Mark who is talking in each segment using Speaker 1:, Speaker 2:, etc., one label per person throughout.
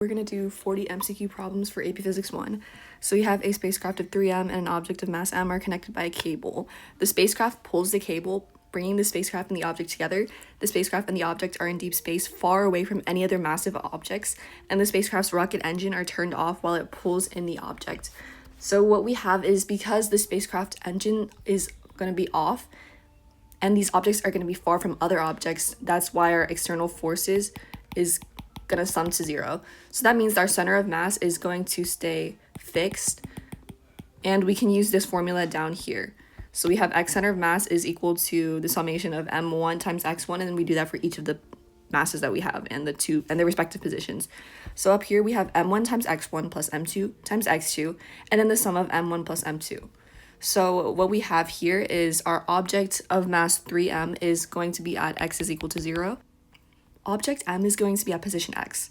Speaker 1: We're going to do 40 MCQ problems for AP Physics 1. So we have a spacecraft of 3M and an object of mass m are connected by a cable. The spacecraft pulls the cable, bringing the spacecraft and the object together. The spacecraft and the object are in deep space, far away from any other massive objects, and the spacecraft's rocket engine are turned off while it pulls in the object. So what we have is, because the spacecraft engine is going to be off, and these objects are going to be far from other objects, that's why our external forces is going to sum to 0. So that means our center of mass is going to stay fixed, and we can use this formula down here. So we have x center of mass is equal to the summation of m1 times x1, and then we do that for each of the masses that we have and their respective positions. So up here we have m1 times x1 plus m2 times x2, and then the sum of m1 plus m2. So what we have here is our object of mass 3m is going to be at x is equal to 0. Object m is going to be at position x.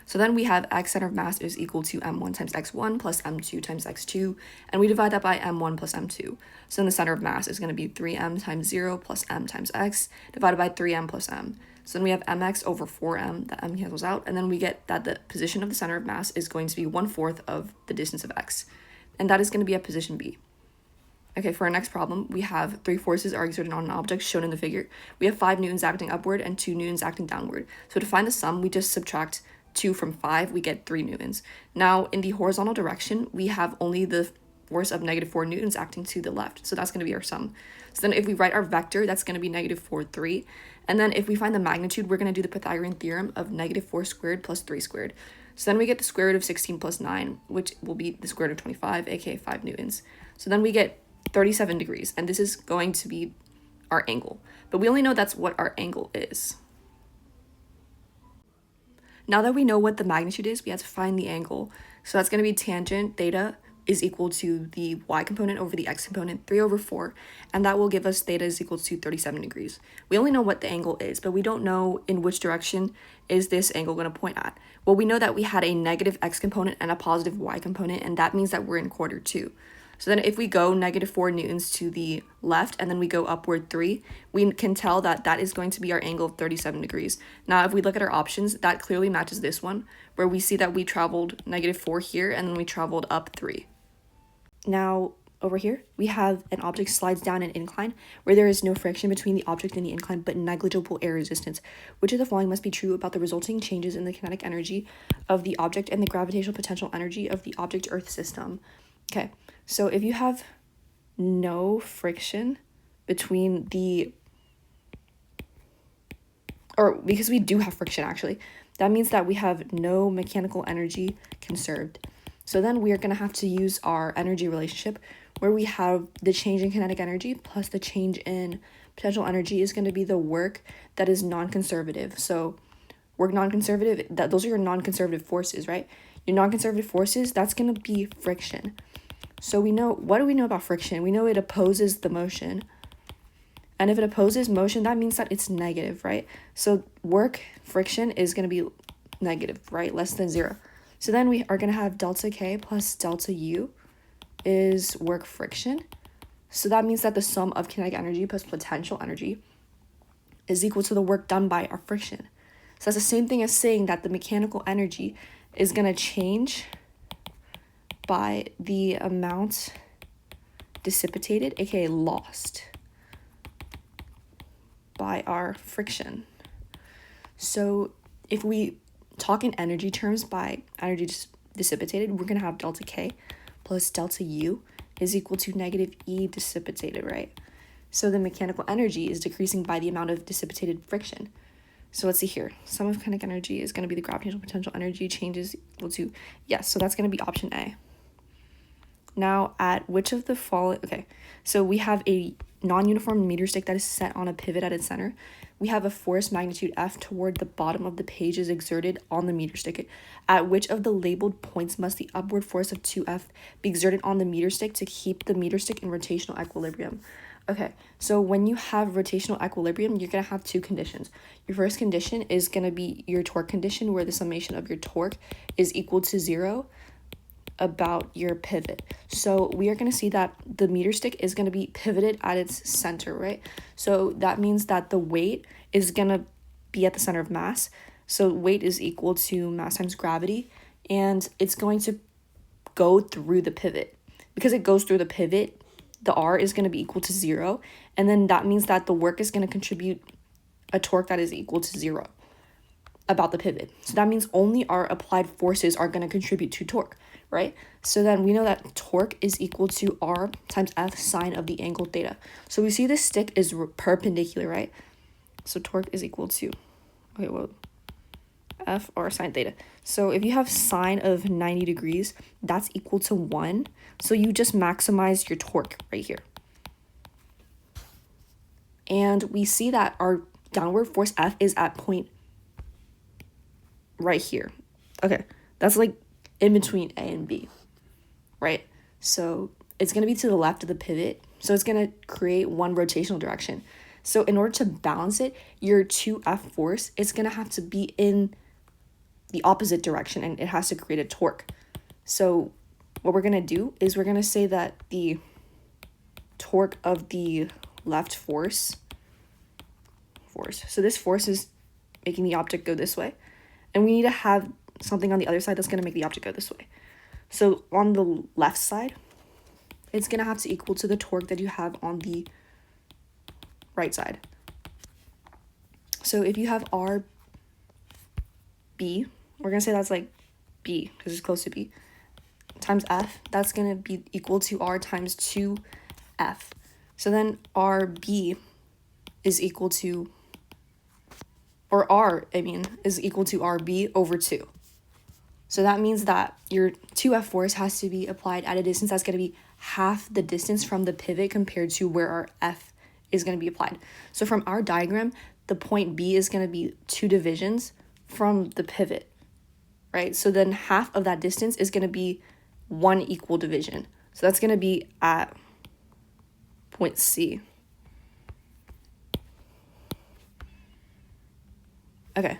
Speaker 1: So then we have x center of mass is equal to m1 times x1 plus m2 times x2, and we divide that by m1 plus m2. So then the center of mass is going to be 3m times 0 plus m times x divided by 3m plus m. So then we have mx over 4m, the m cancels out, and then we get that the position of the center of mass is going to be 1/4 of the distance of x, and that is going to be at position B. Okay, for our next problem, we have 3 forces are exerted on an object shown in the figure. We have 5 newtons acting upward and 2 newtons acting downward. So to find the sum, we just subtract 2 from 5, we get 3 newtons. Now, in the horizontal direction, we have only the force of -4 newtons acting to the left. So that's going to be our sum. So then if we write our vector, that's going to be -4, 3. And then if we find the magnitude, we're going to do the Pythagorean theorem of -4 squared plus 3 squared. So then we get the square root of 16 plus 9, which will be the square root of 25, aka 5 newtons. So then we get 37 degrees, and this is going to be our angle. But we only know that's what our angle is. Now that we know what the magnitude is, we have to find the angle. So that's going to be tangent theta is equal to the y component over the x component, 3/4, and that will give us theta is equal to 37 degrees. We only know what the angle is, but we don't know in which direction is this angle going to point at. Well, we know that we had a negative x component and a positive y component, and that means that we're in quarter 2. So then if we go -4 newtons to the left and then we go upward 3, we can tell that that is going to be our angle of 37 degrees. Now, if we look at our options, that clearly matches this one, where we see that we traveled -4 here and then we traveled up 3. Now, over here, we have an object slides down an incline where there is no friction between the object and the incline, but negligible air resistance. Which of the following must be true about the resulting changes in the kinetic energy of the object and the gravitational potential energy of the object-Earth system? Okay, so if you have no friction between because we do have friction actually, that means that we have no mechanical energy conserved. So then we are going to have to use our energy relationship, where we have the change in kinetic energy plus the change in potential energy is going to be the work that is non-conservative. So work non-conservative, those are your non-conservative forces, right? Your non-conservative forces, that's going to be friction. So what do we know about friction? We know it opposes the motion. And if it opposes motion, that means that it's negative, right? So work friction is going to be negative, right? Less than 0. So then we are going to have delta K plus delta U is work friction. So that means that the sum of kinetic energy plus potential energy is equal to the work done by our friction. So that's the same thing as saying that the mechanical energy is going to change by the amount dissipated, aka lost, by our friction. So if we talk in energy terms by energy dissipated, we're going to have delta K plus delta U is equal to -E dissipated, right? So the mechanical energy is decreasing by the amount of dissipated friction. So let's see here. Sum of kinetic energy is going to be the gravitational potential energy changes equal to, yes, so that's going to be option A. Now, at which of the following, okay, so we have a non-uniform meter stick that is set on a pivot at its center. We have a force magnitude F toward the bottom of the page is exerted on the meter stick. At which of the labeled points must the upward force of 2F be exerted on the meter stick to keep the meter stick in rotational equilibrium? Okay, so when you have rotational equilibrium, you're going to have 2 conditions. Your first condition is going to be your torque condition, where the summation of your torque is equal to 0 about your pivot. So we are going to see that the meter stick is going to be pivoted at its center, right? So that means that the weight is going to be at the center of mass, So weight is equal to mass times gravity, and it's going to go through the pivot. Because it goes through the pivot, the R is going to be equal to 0, and then that means that the work is going to contribute a torque that is equal to 0 about the pivot. So that means only our applied forces are going to contribute to torque, right? So then we know that torque is equal to R times F sine of the angle theta. So we see this stick is perpendicular, right? So torque is equal to, okay, well, F R sine theta. So if you have sine of 90 degrees, that's equal to 1. So you just maximize your torque right here. And we see that our downward force F is at point right here. Okay, that's like in between A and B, right? So it's going to be to the left of the pivot. So it's going to create one rotational direction. So in order to balance it, your 2F force is going to have to be in the opposite direction, and it has to create a torque. So what we're going to do is we're going to say that the torque of the left force, so this force is making the object go this way, and we need to have something on the other side that's going to make the object go this way. So on the left side, it's going to have to equal to the torque that you have on the right side. So if you have R B, we're going to say that's like B because it's close to B, times F, that's going to be equal to R times 2F. So then RB is equal to, or R, is equal to RB over 2. So that means that your 2F force has to be applied at a distance that's going to be half the distance from the pivot compared to where our F is going to be applied. So from our diagram, the point B is going to be 2 divisions from the pivot, right? So then half of that distance is going to be 1 equal division. So that's going to be at point C. Okay.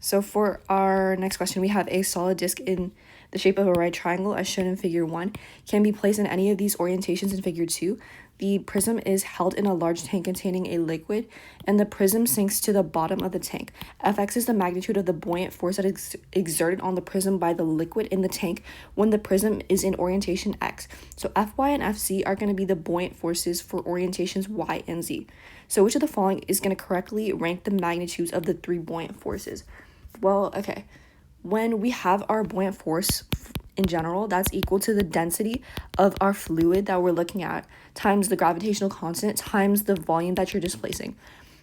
Speaker 1: So for our next question, we have a solid disc in the shape of a right triangle as shown in figure 1 can be placed in any of these orientations in figure 2. The prism is held in a large tank containing a liquid, and the prism sinks to the bottom of the tank. Fx is the magnitude of the buoyant force that is exerted on the prism by the liquid in the tank when the prism is in orientation x. So Fy and Fz are going to be the buoyant forces for orientations y and z. So which of the following is going to correctly rank the magnitudes of the 3 buoyant forces? Well, okay, when we have our buoyant force in general, that's equal to the density of our fluid that we're looking at times the gravitational constant times the volume that you're displacing.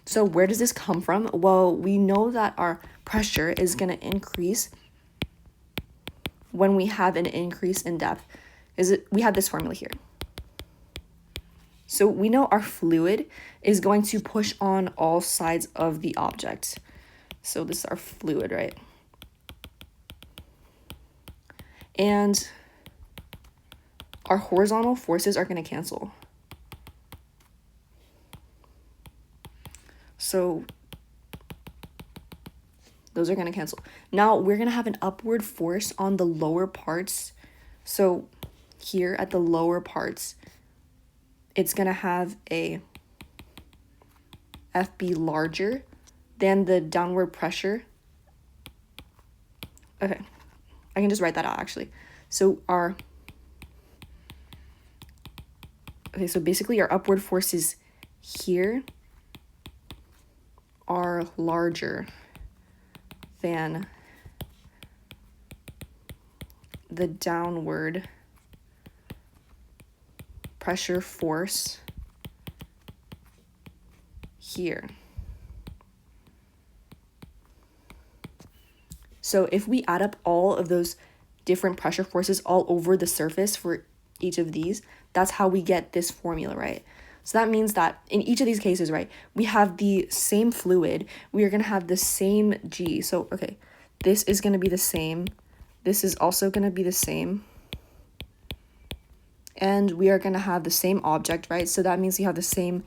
Speaker 1: So where does this come from? Well, we know that our pressure is going to increase when we have an increase in depth. We have this formula here. So we know our fluid is going to push on all sides of the object. So this is our fluid, right? And our horizontal forces are going to cancel. So those are going to cancel. Now we're going to have an upward force on the lower parts. So here at the lower parts, it's going to have a FB larger than the downward pressure. Okay, I can just write that out actually. So so basically our upward forces here are larger than the downward pressure force here. So if we add up all of those different pressure forces all over the surface for each of these, that's how we get this formula, right? So that means that in each of these cases, right, we have the same fluid. We are going to have the same G. So, okay, this is going to be the same. This is also going to be the same. And we are going to have the same object, right? So that means you have the same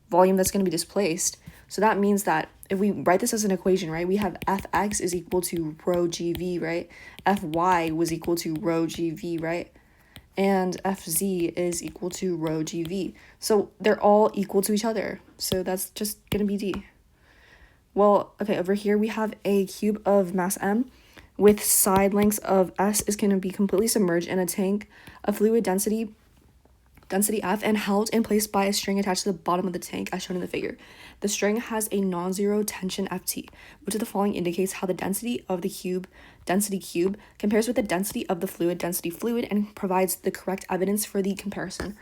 Speaker 1: volume that's going to be displaced. So that means that if we write this as an equation, right, we have Fx is equal to rho GV, right? Fy was equal to rho GV, right? And Fz is equal to rho GV. So they're all equal to each other. So that's just going to be D. Well, okay, over here we have a cube of mass m with side lengths of s is going to be completely submerged in a tank of fluid density F and held in place by a string attached to the bottom of the tank as shown in the figure. The string has a non-zero tension Ft, which of the following indicates how the density of the density cube compares with the density of the density fluid, and provides the correct evidence for the comparison.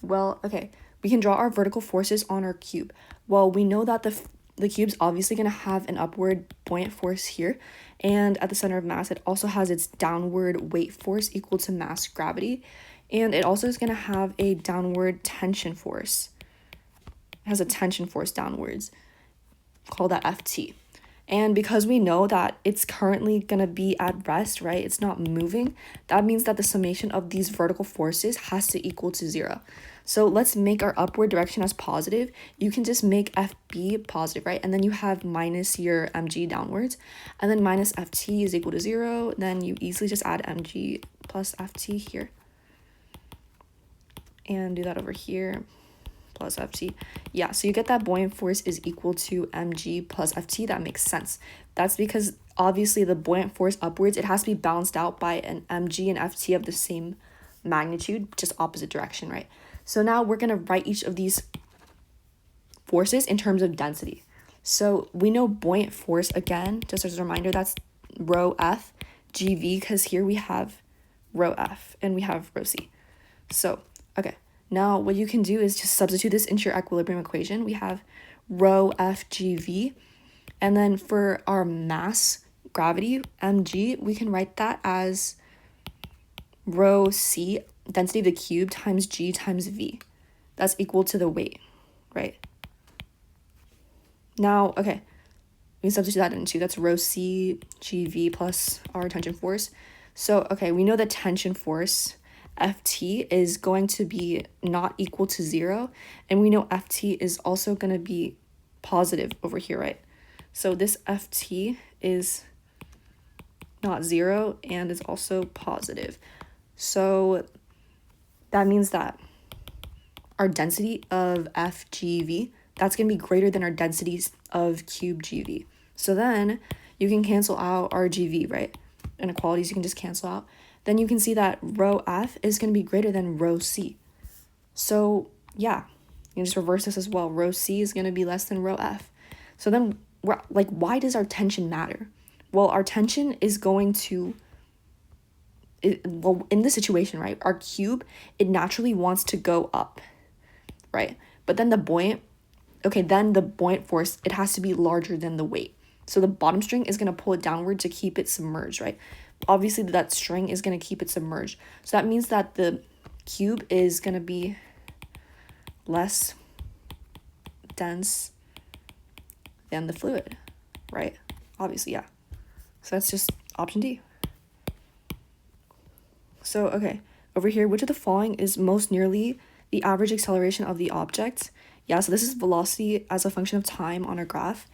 Speaker 1: Well, okay, we can draw our vertical forces on our cube. Well, we know that the cube's obviously going to have an upward buoyant force here, and at the center of mass, it also has its downward weight force equal to mass gravity, and it also is going to have a downward tension force. It has a tension force downwards. Call that Ft. And because we know that it's currently going to be at rest, right? It's not moving. That means that the summation of these vertical forces has to equal to 0. So let's make our upward direction as positive. You can just make FB positive, right? And then you have minus your mg downwards. And then minus Ft is equal to 0. Then you easily just add mg plus Ft here. And do that over here, plus Ft. Yeah, so you get that buoyant force is equal to mg plus Ft. That makes sense. That's because obviously the buoyant force upwards, it has to be balanced out by an mg and Ft of the same magnitude, just opposite direction, right? So now we're going to write each of these forces in terms of density. So we know buoyant force, again, just as a reminder, that's rho F GV, because here we have rho F and we have rho C. So okay, now what you can do is just substitute this into your equilibrium equation. We have rho FGV, and then for our mass gravity, mg, we can write that as rho C, density of the cube, times g times v. That's equal to the weight, right? Now, okay, we can substitute that into, that's rho C GV plus our tension force. So, okay, we know the tension force, Ft, is going to be not equal to 0, and we know Ft is also going to be positive over here, right? So this Ft is not 0 and is also positive. So that means that our density of FGV, that's going to be greater than our densities of cube GV. So then you can cancel out our GV, right? Inequalities you can just cancel out. Then you can see that rho F is going to be greater than rho C. So yeah, you can just reverse this as well. Rho C is going to be less than rho F. So then, like, why does our tension matter? Well, our tension is going to, well, in this situation, right, our cube, it naturally wants to go up, right? But then the buoyant force, it has to be larger than the weight. So the bottom string is going to pull it downward to keep it submerged, right? Obviously, that string is going to keep it submerged. So that means that the cube is going to be less dense than the fluid, right? Obviously, yeah. So that's just option D. So, okay, over here, which of the following is most nearly the average acceleration of the object? Yeah, so this is velocity as a function of time on our graph.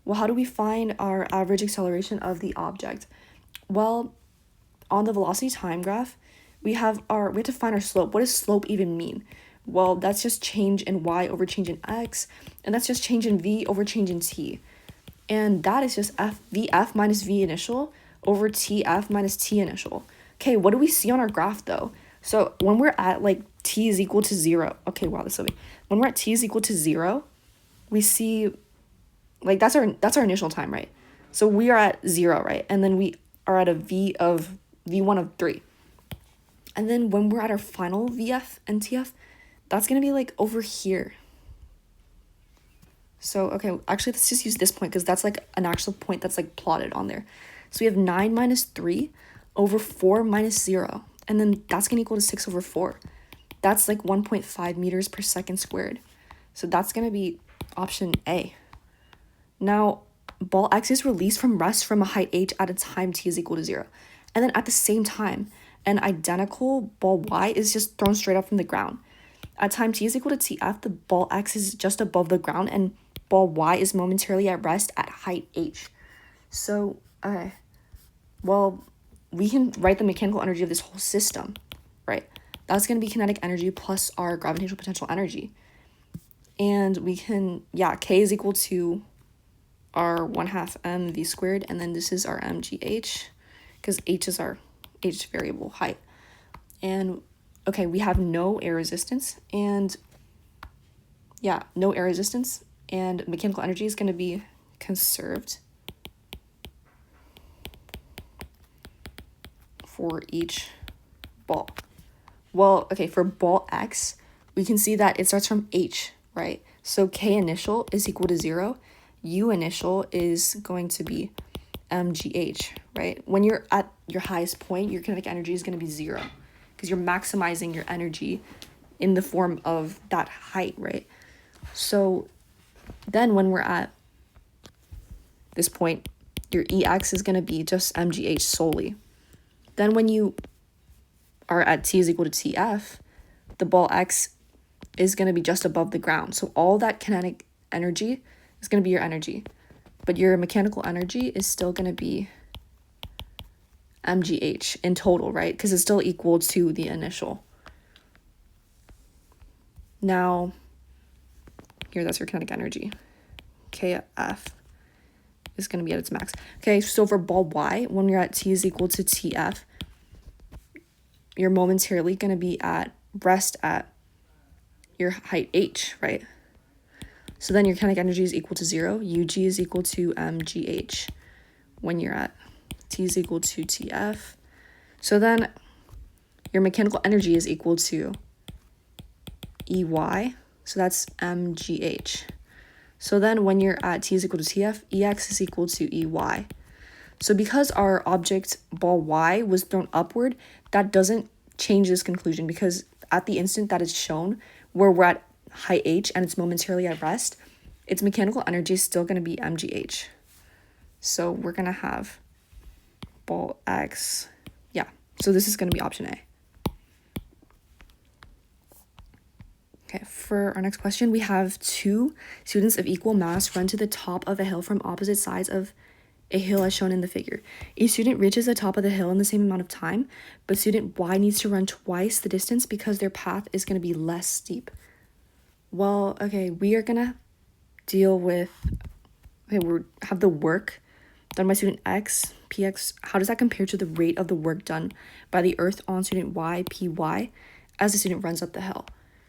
Speaker 1: Well, how do we find our average acceleration of the object? Well, on the velocity time graph, we have to find our slope. What does slope even mean? Well, that's just change in y over change in x, and that's just change in v over change in t. And that is just vf minus v initial over tf minus t initial. Okay, what do we see on our graph though? So when we're at like t is equal to 0, okay, wow, this is so when we're at t is equal to 0, we see, like, that's our initial time, right? So we are at 0, right? And then we are at a v1 of 3. And then when we're at our final vf and tf, that's going to be like over here. So, okay, actually, let's just use this point because that's like an actual point that's like plotted on there. So we have 9 minus 3 over 4 minus 0. And then that's going to equal to 6 over 4. That's like 1.5 meters per second squared. So that's going to be option A. Now, ball X is released from rest from a height h at a time t is equal to 0. And then at the same time, an identical ball Y is just thrown straight up from the ground. At time t is equal to tf, the ball X is just above the ground and ball Y is momentarily at rest at height h. So, well, we can write the mechanical energy of this whole system, right? That's going to be kinetic energy plus our gravitational potential energy. And we can, yeah, K is equal to our 1/2 mv squared, and then this is our mgh, because h is our h variable height. And okay, we have no air resistance, and no air resistance, and mechanical energy is going to be conserved for each ball. Well, okay, for ball X, we can see that it starts from H, right? So K initial is equal to 0. U initial is going to be mgh, right? When you're at your highest point, your kinetic energy is going to be 0, because you're maximizing your energy in the form of that height, right? So then when we're at this point, your EX is going to be just mgh solely. Then when you are at T is equal to TF, the ball X is going to be just above the ground. So all that kinetic energy is going to be your energy. But your mechanical energy is still going to be mgh in total, right? Because it's still equal to the initial. Now, here, that's your kinetic energy. KF is going to be at its max. Okay, so for ball Y, when you're at T is equal to TF, you're momentarily going to be at rest at your height H, right? So then your kinetic energy is equal to 0. UG is equal to mgh when you're at T is equal to TF. So then your mechanical energy is equal to EY. So that's mgh. So then when you're at T is equal to TF, EX is equal to EY. So because our object ball Y was thrown upward, that doesn't change this conclusion, because at the instant that is shown, where we're at height H and it's momentarily at rest, its mechanical energy is still going to be mgh. So we're going to have ball X. Yeah, so this is going to be option A. Okay, for our next question, we have 2 students of equal mass run to the top of a hill from opposite sides of a hill as shown in the figure. Each student reaches the top of the hill in the same amount of time, but student Y needs to run twice the distance because their path is going to be less steep. Well, okay, we are going to deal with, we have the work done by student X, PX. How does that compare to the rate of the work done by the earth on student Y, PY, as the student runs up the hill?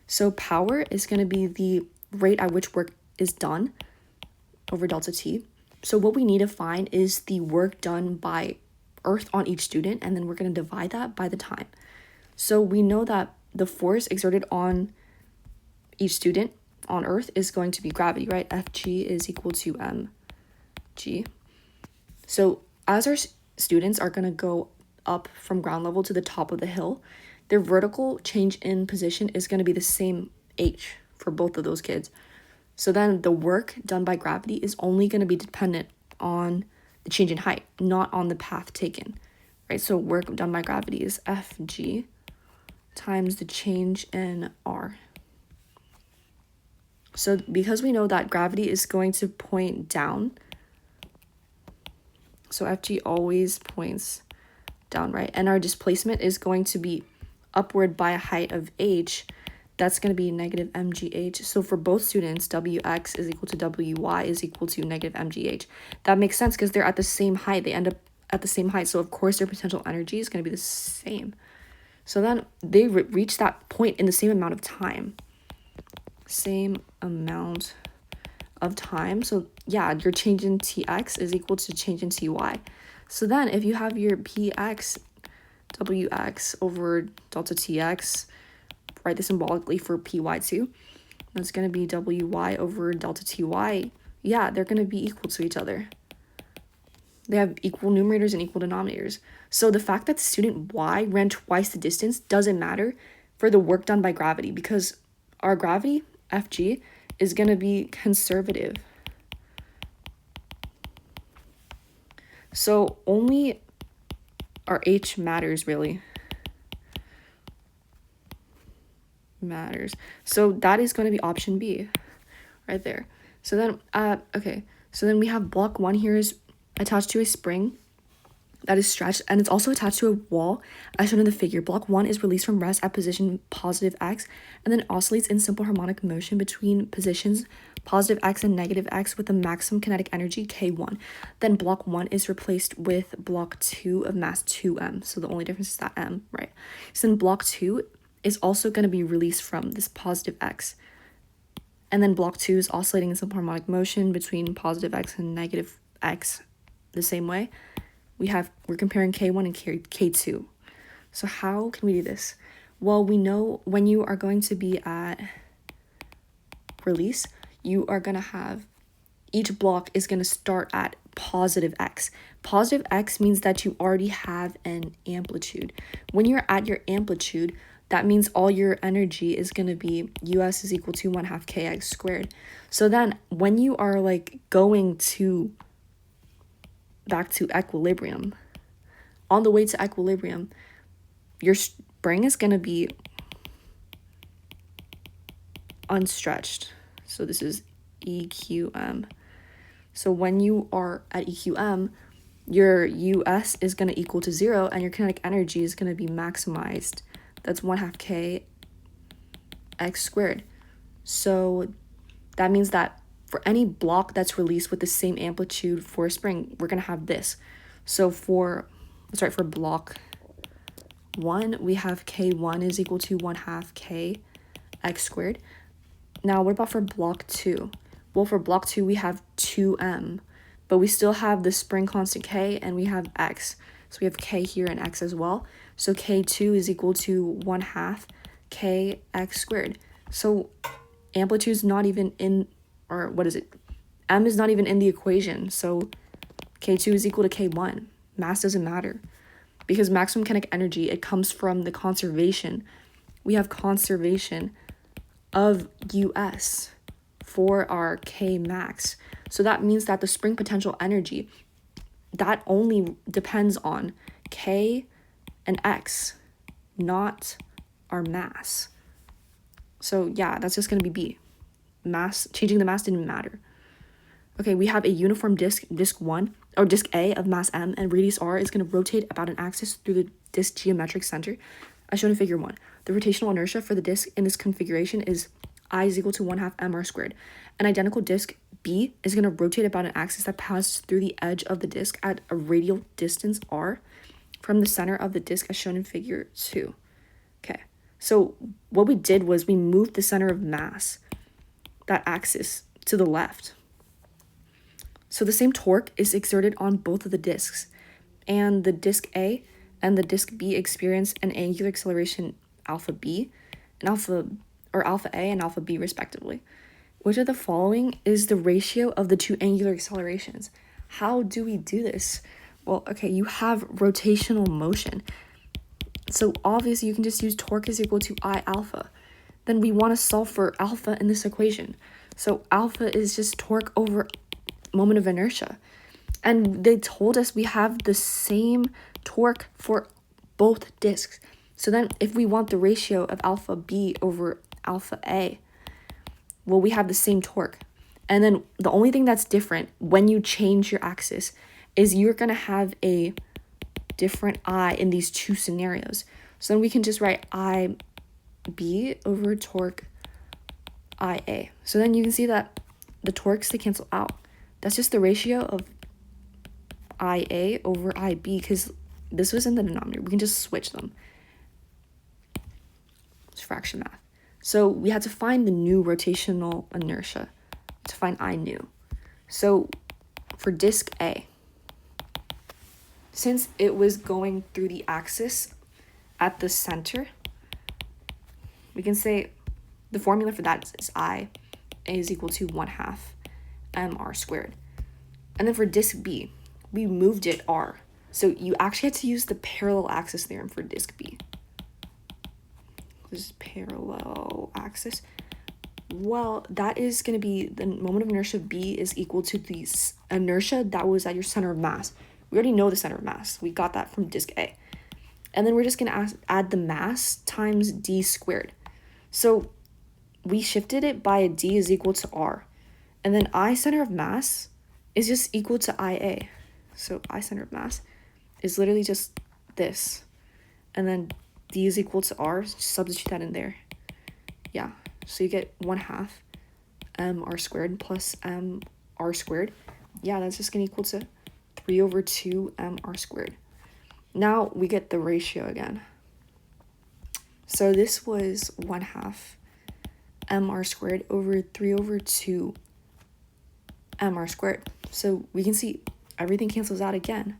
Speaker 1: So power is going to be the rate at which work is done over delta T. So what we need to find is the work done by earth on each student, and then we're going to divide that by the time. So we know that the force exerted on each student on earth is going to be gravity, right? Fg is equal to mg. So as our students are going to go up from ground level to the top of the hill, their vertical change in position is going to be the same h for both of those kids. So then the work done by gravity is only going to be dependent on the change in height, not on the path taken, right? So work done by gravity is Fg times the change in r. So because we know that gravity is going to point down, so Fg always points down, right? And our displacement is going to be upward by a height of h, that's going to be negative mgh. So for both students, Wx is equal to Wy is equal to negative mgh. That makes sense because they're at the same height. They end up at the same height. So of course their potential energy is going to be the same. So then they reach that point in the same amount of time. Same amount of time. So yeah, your change in Tx is equal to change in Ty. So then if you have your Px, Wx over delta Tx, write this symbolically for Py too. That's going to be Wy over delta Ty. Yeah, they're going to be equal to each other. They have equal numerators and equal denominators. So the fact that student Y ran twice the distance doesn't matter for the work done by gravity, because our gravity, Fg, is going to be conservative. So only our H matters, really. Matters. So that is going to be option B right there. So then, okay. So then we have block 1 here is attached to a spring that is stretched, and it's also attached to a wall as shown in the figure. Block 1 is released from rest at position positive x, and then oscillates in simple harmonic motion between positions positive x and negative x with a maximum kinetic energy K1. Then block 1 is replaced with block 2 of mass 2m. So the only difference is that m, right? So then block 2 is also going to be released from this positive x. And then block 2 is oscillating in simple harmonic motion between positive x and negative x the same way. We're comparing K1 and K2. So how can we do this? Well, we know when you are going to be at release, you are going to have each block is going to start at positive x. Positive x means that you already have an amplitude. When you're at your amplitude, that means all your energy is going to be US is equal to 1/2 kx squared. So then when you are like going back to equilibrium, on the way to equilibrium, your spring is going to be unstretched. So this is EQM. So when you are at EQM, your US is going to equal to 0 and your kinetic energy is going to be maximized. That's 1/2 kx squared. So that means that for any block that's released with the same amplitude for a spring, we're going to have this. So for block 1, we have K1 is equal to 1/2 kx squared. Now, what about for block 2? Well, for block 2, we have 2m, but we still have the spring constant k, and we have x. So we have k here and x as well. So K2 is equal to 1/2 kx squared. So amplitude's not even in, or what is it? M is not even in the equation. So K2 is equal to K1. Mass doesn't matter. Because maximum kinetic energy, it comes from the conservation. We have conservation of US for our K max. So that means that the spring potential energy, that only depends on K and X, not our mass. So yeah, that's just going to be B. Mass, changing the mass didn't matter. Okay, we have a uniform disk A of mass m, and radius r is going to rotate about an axis through the disk geometric center, as shown in figure 1. The rotational inertia for the disk in this configuration is I is equal to 1/2 mr squared. An identical disk B is going to rotate about an axis that passes through the edge of the disk at a radial distance r from the center of the disk, as shown in figure 2. Okay, so what we did was we moved the center of mass, that axis, to the left. So the same torque is exerted on both of the disks, and the disk A and the disk B experience an angular acceleration alpha B and alpha A and alpha B respectively. Which of the following is the ratio of the two angular accelerations? How do we do this? Well, okay, you have rotational motion. So obviously you can just use torque is equal to I alpha. Then we want to solve for alpha in this equation. So alpha is just torque over moment of inertia. And they told us we have the same torque for both disks. So then if we want the ratio of alpha B over alpha A, well, we have the same torque. And then the only thing that's different when you change your axis is you're going to have a different I in these two scenarios. So then we can just write IB over torque IA. So then you can see that the torques, they cancel out. That's just the ratio of IA over IB, because this was in the denominator. We can just switch them. It's fraction math. So we had to find the new rotational inertia to find I new. So for disk A, since it was going through the axis at the center, we can say the formula for that is I is equal to 1/2 mr squared. And then for disk B, we moved it r. So you actually had to use the parallel axis theorem for disk B. This is parallel axis. Well, that is going to be the moment of inertia B is equal to the inertia that was at your center of mass. We already know the center of mass. We got that from disk A. And then we're just going to add the mass times d squared. So we shifted it by a d is equal to r. And then I center of mass is just equal to IA. So I center of mass is literally just this. And then d is equal to r, substitute that in there. Yeah, so you get 1/2 mr squared plus mr squared. Yeah, that's just going to equal to 3 over 2 mr squared. Now we get the ratio again. So this was 1/2 mr squared over 3 over 2 mr squared. So we can see everything cancels out again,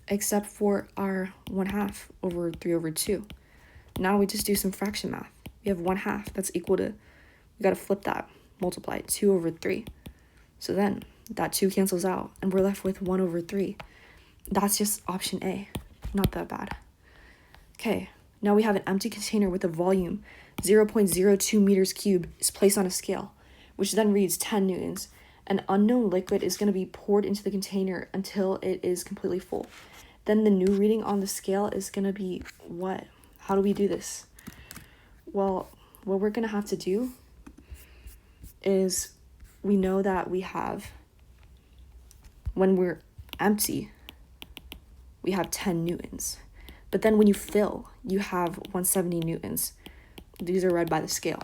Speaker 1: except for our 1/2 over 3 over 2. Now we just do some fraction math. We have 1/2, that's equal to, we got to flip that, multiply it, 2 over 3. So then that 2 cancels out, and we're left with 1 over 3. That's just option A. Not that bad. Okay, now we have an empty container with a volume 0.02 meters cubed is placed on a scale, which then reads 10 newtons. An unknown liquid is going to be poured into the container until it is completely full. Then the new reading on the scale is going to be what? How do we do this? Well, what we're going to have to do is, we know that we have, when we're empty, we have 10 newtons. But then when you fill, you have 170 newtons. These are read by the scale.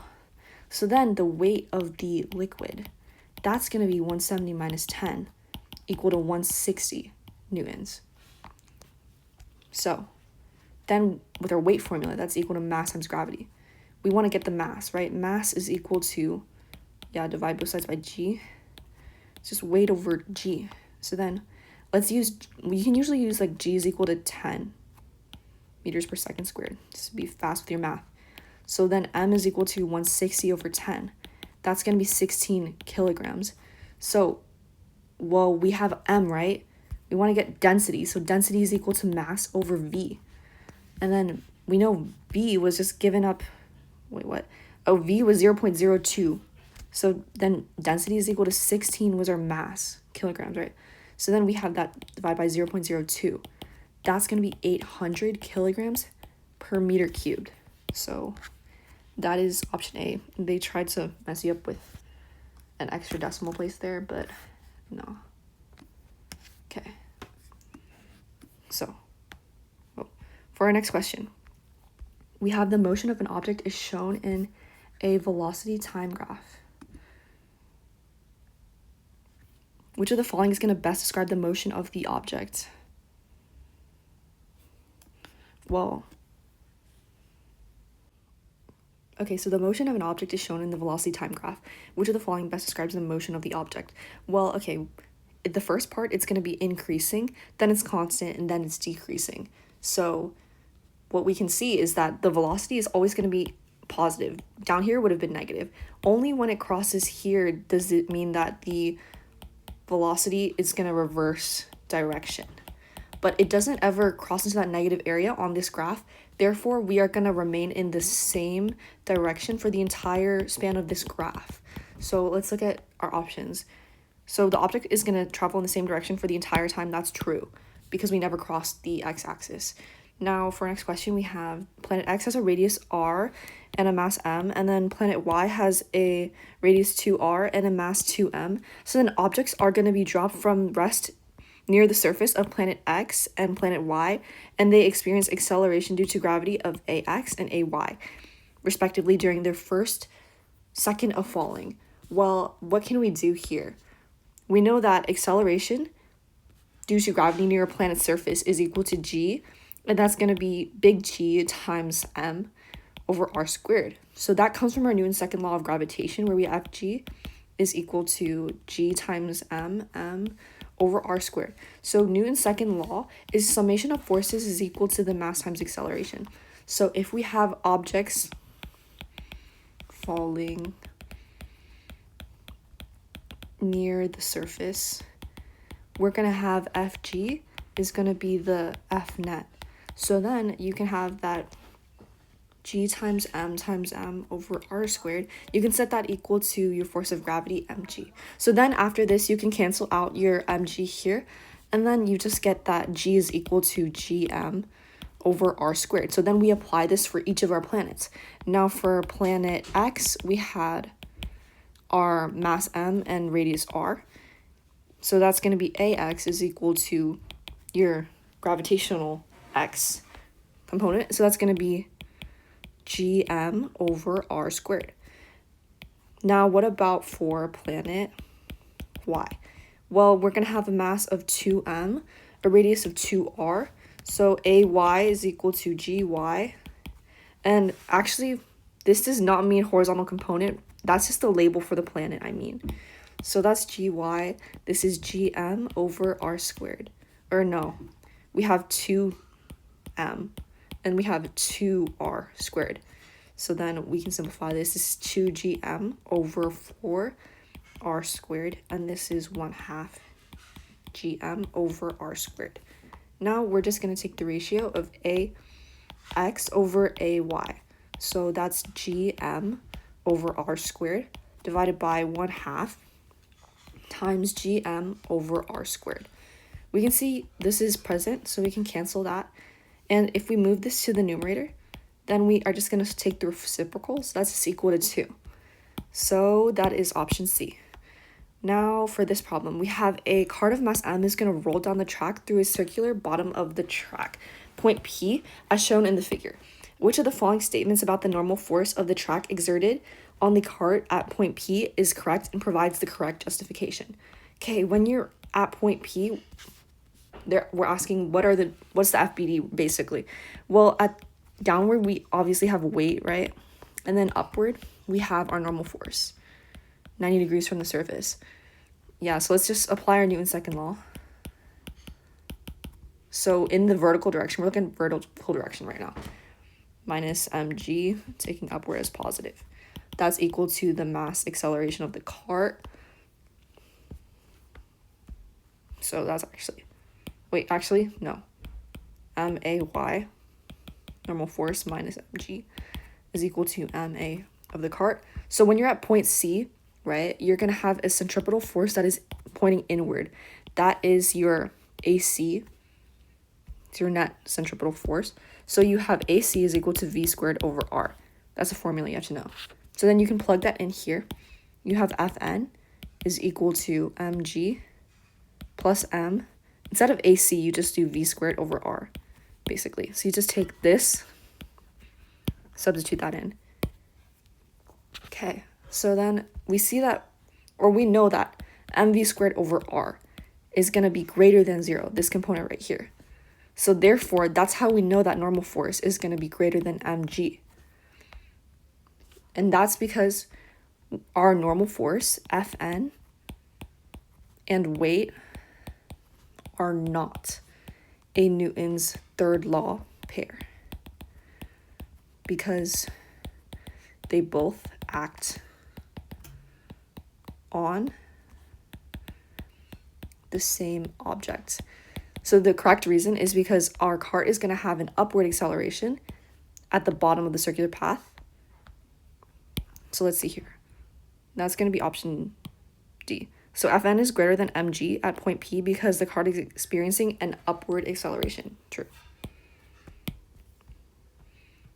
Speaker 1: So then the weight of the liquid, that's going to be 170 minus 10 equal to 160 newtons. So then with our weight formula, that's equal to mass times gravity. We want to get the mass, right? Mass is equal to, divide both sides by g. It's just weight over g. So then let's use, we can usually use like g is equal to 10 meters per second squared, just to be fast with your math. So then m is equal to 160 over 10. That's going to be 16 kilograms. So, well, we have m, right? We want to get density. So density is equal to mass over v. And then we know v was just given up, v was 0.02. So then density is equal to 16 was our mass, kilograms, right? So then we have that divided by 0.02. That's going to be 800 kilograms per meter cubed. So that is option A. They tried to mess you up with an extra decimal place there, but no. Okay. So, for our next question, we have the motion of an object is shown in a velocity time graph. Which of the following is going to best describe the motion of the object? Well, okay, so the motion of an object is shown in the velocity time graph. Which of the following best describes the motion of the object? Well, okay, the first part, it's going to be increasing, then it's constant, and then it's decreasing. So what we can see is that the velocity is always going to be positive. Down here would have been negative. Only when it crosses here does it mean that the velocity is going to reverse direction. But it doesn't ever cross into that negative area on this graph. Therefore, we are going to remain in the same direction for the entire span of this graph. So let's look at our options. So the object is going to travel in the same direction for the entire time. That's true because we never crossed the x-axis. Now for our next question, we have planet X has a radius r and a mass m, and then planet Y has a radius 2r and a mass 2m. So then objects are going to be dropped from rest near the surface of planet X and planet Y, and they experience acceleration due to gravity of ax and ay, respectively, during their first second of falling. Well, what can we do here? We know that acceleration due to gravity near a planet's surface is equal to g, and that's going to be big G times m over r squared. So that comes from our Newton's second law of gravitation, where we have g is equal to g times m over r squared. So Newton's second law is summation of forces is equal to the mass times acceleration. So if we have objects falling near the surface, we're going to have Fg is going to be the F net. So then you can have that g times m over r squared. You can set that equal to your force of gravity, mg. So then after this, you can cancel out your mg here, and then you just get that g is equal to gm over r squared. So then we apply this for each of our planets. Now for planet X, we had our mass m and radius r. So that's going to be ax is equal to your gravitational x component. So that's going to be gm over r squared. Now, what about for planet Y? Well, we're going to have a mass of 2m, a radius of 2r. So AY is equal to GY. And actually, this does not mean horizontal component. That's just the label for the planet, I mean. So that's GY. This is GM over R squared. Or no, we have 2m and we have 2r squared. So then we can simplify this. This is 2gm over 4r squared. And this is 1/2 gm over r squared. Now we're just going to take the ratio of ax over ay. So that's gm over r squared divided by 1/2 times gm over r squared. We can see this is present, so we can cancel that. And if we move this to the numerator, then we are just going to take the reciprocal, so that's equal to 2. So that is option C. Now for this problem, we have a cart of mass m is going to roll down the track through a circular bottom of the track, point P, as shown in the figure. Which of the following statements about the normal force of the track exerted on the cart at point P is correct and provides the correct justification? Okay, when you're at point P, we're asking what's the FBD basically? Well, at downward we obviously have weight, right? And then upward we have our normal force, 90 degrees from the surface. Yeah, so let's just apply our Newton's second law. So in the vertical direction, we're looking at vertical direction right now. Minus mg, taking upward as positive. That's equal to the mass acceleration of the cart. So that's no. MAY, normal force, minus mg, is equal to MA of the cart. So when you're at point C, right, you're going to have a centripetal force that is pointing inward. That is your AC. It's your net centripetal force. So you have AC is equal to V squared over R. That's a formula you have to know. So then you can plug that in here. You have Fn is equal to mg plus m. Instead of AC, you just do V squared over R, basically. So you just take this, substitute that in. Okay, so then we see that, or we know that mv squared over R is going to be greater than 0, this component right here. So therefore, that's how we know that normal force is going to be greater than mg. And that's because our normal force, Fn, and weight are not a Newton's third law pair, because they both act on the same object. So the correct reason is because our cart is going to have an upward acceleration at the bottom of the circular path. So let's see here. That's going to be option D. So Fn is greater than mg at point P because the cart is experiencing an upward acceleration. True.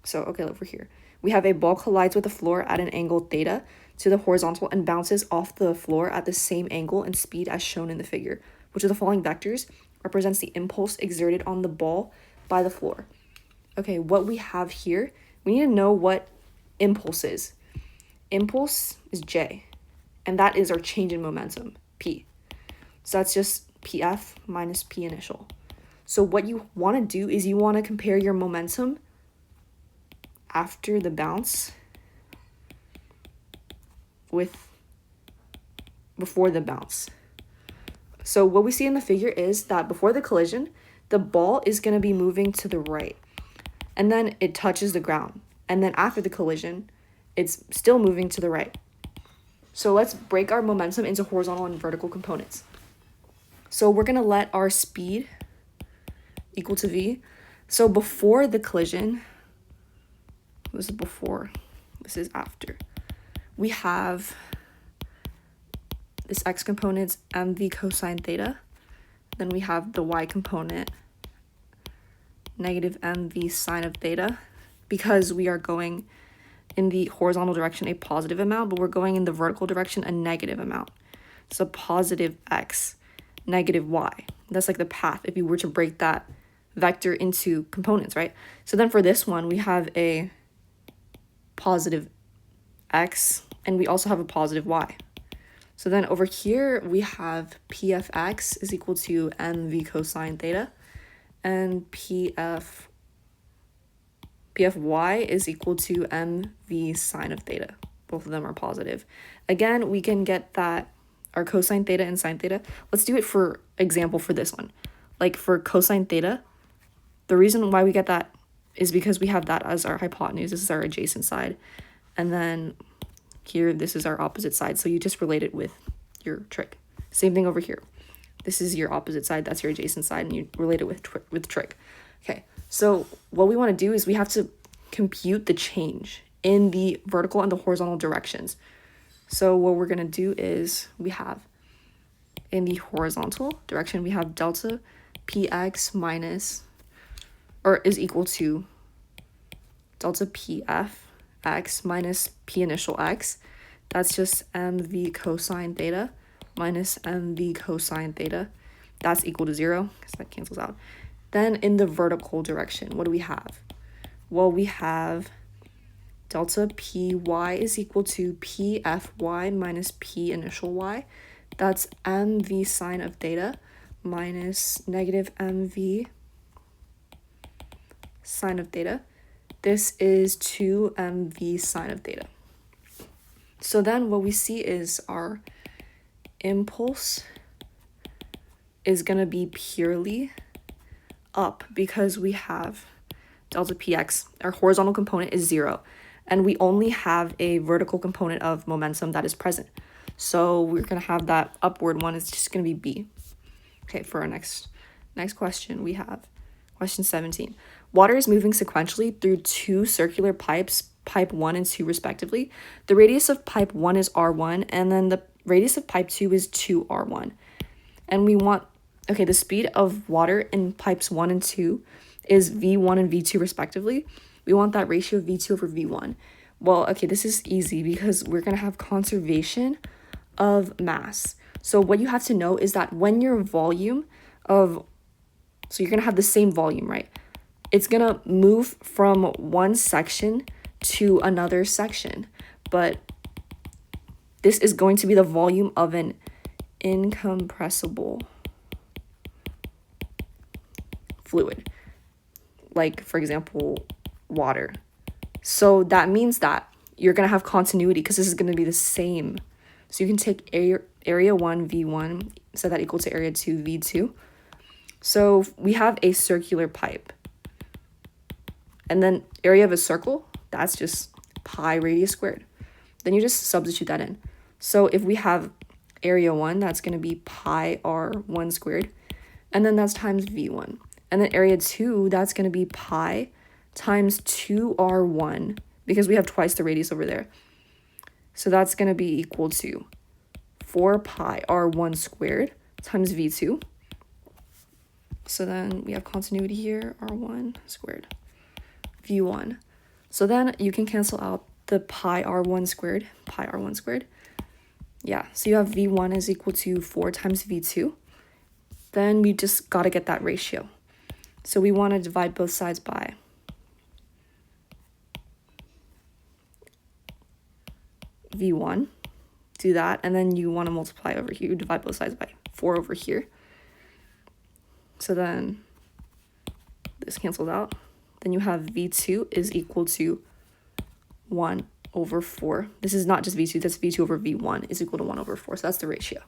Speaker 1: So, okay, over here. We have a ball collides with the floor at an angle theta to the horizontal and bounces off the floor at the same angle and speed as shown in the figure. Which of the following vectors represents the impulse exerted on the ball by the floor? Okay, what we have here, we need to know what impulse is. Impulse is J, and that is our change in momentum, P. So that's just PF minus P initial. So what you want to do is you want to compare your momentum after the bounce with before the bounce. So what we see in the figure is that before the collision, the ball is going to be moving to the right, and then it touches the ground. And then after the collision, it's still moving to the right. So let's break our momentum into horizontal and vertical components. So we're going to let our speed equal to V. So before the collision, this is before, this is after. We have this x component's mv cosine theta. Then we have the y component, negative mv sine of theta, because we are going in the horizontal direction a positive amount, but we're going in the vertical direction a negative amount. So positive x, negative y. That's like the path if you were to break that vector into components, right? So then for this one, we have a positive x and we also have a positive y. So then over here, we have P of x is equal to mv cosine theta, and P of y is equal to mv sine of theta. Both of them are positive. Again, we can get that our cosine theta and sine theta. Let's do it for example for this one. Like for cosine theta, the reason why we get that is because we have that as our hypotenuse. This is our adjacent side. And then here, this is our opposite side. So you just relate it with your trig. Same thing over here. This is your opposite side. That's your adjacent side. And you relate it with trig. Okay, so what we want to do is we have to compute the change in the vertical and the horizontal directions. So what we're going to do is we have in the horizontal direction, we have delta px minus, or is equal to delta pf x minus p initial x. That's just mv cosine theta minus mv cosine theta. That's equal to 0 because that cancels out. Then in the vertical direction, what do we have? Well, we have delta py is equal to pfy minus p initial y. That's mv sine of theta minus negative mv sine of theta. This is 2mv sine of theta. So then what we see is our impulse is going to be purely up because we have delta px. Our horizontal component is 0, and we only have a vertical component of momentum that is present. So we're going to have that upward one is just going to be b. Okay, for our next question, we have question 17. Water is moving sequentially through two circular pipes, pipe 1 and 2 respectively. The radius of pipe 1 is r1, and then the radius of pipe 2 is 2r1. And we want, okay, the speed of water in pipes 1 and 2 is v1 and v2 respectively. We want that ratio of v2 over v1. Well, okay, this is easy because we're going to have conservation of mass. So what you have to know is that when your volume of, so you're going to have the same volume, right? It's going to move from one section to another section, but this is going to be the volume of an incompressible fluid, like for example, water. So that means that you're going to have continuity because this is going to be the same. So you can take area 1 v1, set that equal to area 2 v2. So we have a circular pipe, and then area of a circle, that's just pi radius squared. Then you just substitute that in. So if we have area 1, that's going to be pi r1 squared, and then that's times v1. And then area 2, that's going to be pi times 2r1, because we have twice the radius over there. So that's going to be equal to 4 pi r1 squared times v2. So then we have continuity here, r1 squared, v1. So then you can cancel out the pi r1 squared. Yeah, so you have v1 is equal to 4 times v2. Then we just got to get that ratio. So we want to divide both sides by v1. Do that, and then you want to multiply over here. You divide both sides by 4 over here. So then this cancels out. Then you have v2 is equal to 1 over 4. This is not just v2, that's v2 over v1 is equal to 1 over 4. So that's the ratio.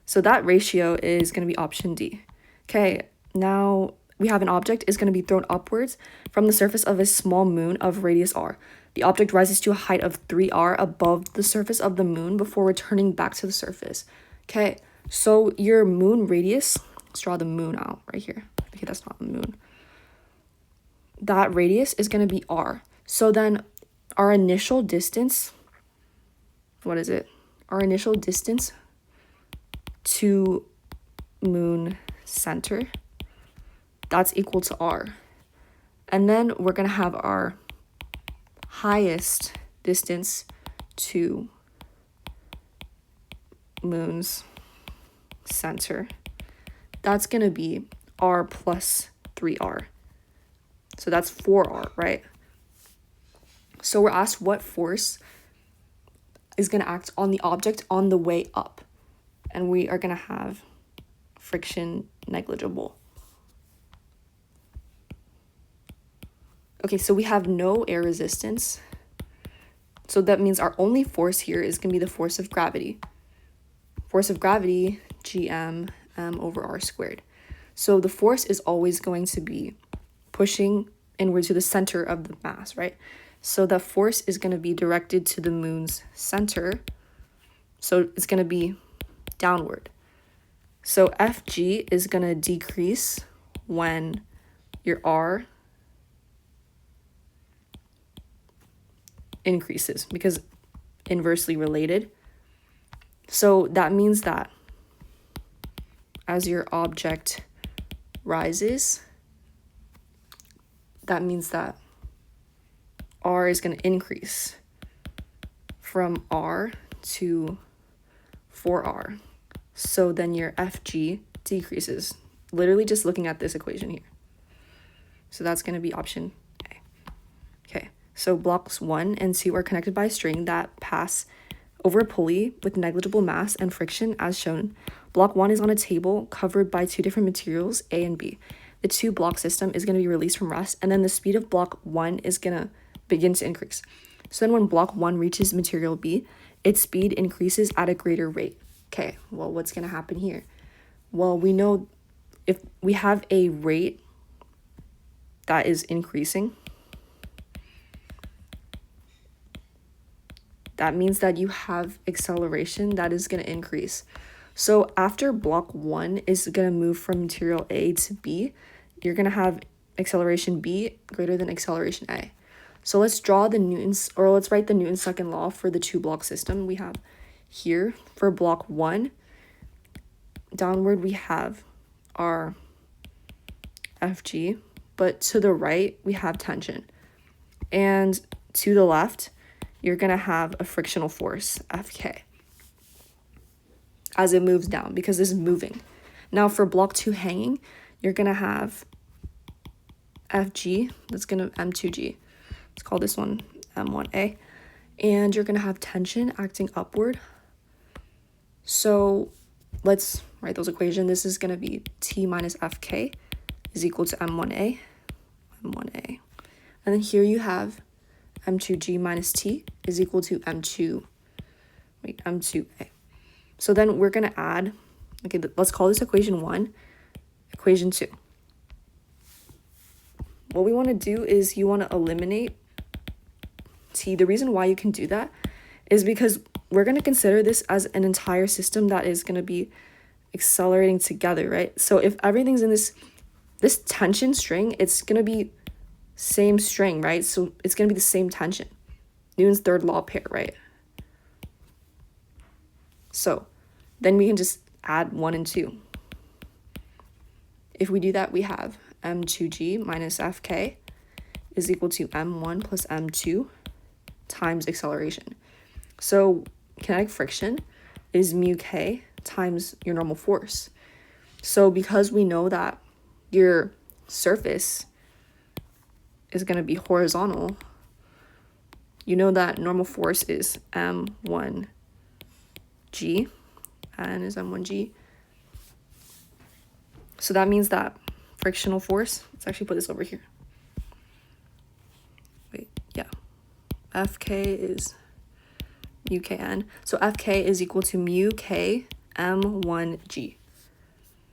Speaker 1: So that ratio is going to be option D. Okay, now we have an object is going to be thrown upwards from the surface of a small moon of radius r. The object rises to a height of 3r above the surface of the moon before returning back to the surface. Okay, so your moon radius, let's draw the moon out right here. Okay, that's not the moon. That radius is going to be r. So then our initial distance, what is it? Our initial distance to moon center, that's equal to r. And then we're going to have our highest distance to moon's center. That's going to be r plus 3r. So that's 4r, right? So we're asked what force is going to act on the object on the way up. And we are going to have friction negligible. Okay, so we have no air resistance. So that means our only force here is going to be the force of gravity. Force of gravity, gm m over r squared. So the force is always going to be pushing inward to the center of the mass, right? So the force is going to be directed to the moon's center. So it's going to be downward. So Fg is going to decrease when your R increases, because inversely related. So that means that as your object rises, that means that R is going to increase from R to 4R. So then your Fg decreases, literally just looking at this equation here. So that's going to be option A. Okay, so blocks 1 and 2 are connected by a string that pass over a pulley with negligible mass and friction as shown. Block 1 is on a table covered by 2 different materials, A and B. The 2-block system is going to be released from rest, and then the speed of block 1 is going to begin to increase. So then when block 1 reaches material B, its speed increases at a greater rate. Okay, well, what's going to happen here? Well, we know if we have a rate that is increasing, that means that you have acceleration that is going to increase. So after block 1 is going to move from material A to B, you're going to have acceleration B greater than acceleration A. So let's draw the Newton's, or let's write the Newton's second law for the 2-block system we have here. For block 1, downward we have our Fg, but to the right we have tension. And to the left, you're going to have a frictional force, Fk, as it moves down, because this is moving. Now for block 2 hanging, you're going to have Fg, that's going to M2g. Let's call this one M1A. And you're going to have tension acting upward. So let's write those equations. This is going to be T minus Fk is equal to M1A. And then here you have M2g minus T is equal to M2A. So then we're going to add, okay, let's call this equation 1, equation 2. What we want to do is you want to eliminate T. The reason why you can do that is because we're going to consider this as an entire system that is going to be accelerating together, right? So if everything's in this tension string, it's going to be same string, right? So it's going to be the same tension. Newton's third law pair, right? So then we can just add 1 and 2. If we do that, we have M2g minus Fk is equal to M1 plus M2 times acceleration. So kinetic friction is mu k times your normal force. So because we know that your surface is going to be horizontal, you know that normal force is M1g, and is M1g. So that means that frictional force, let's actually put this over here. Fk is mu kn. So Fk is equal to mu k M1g.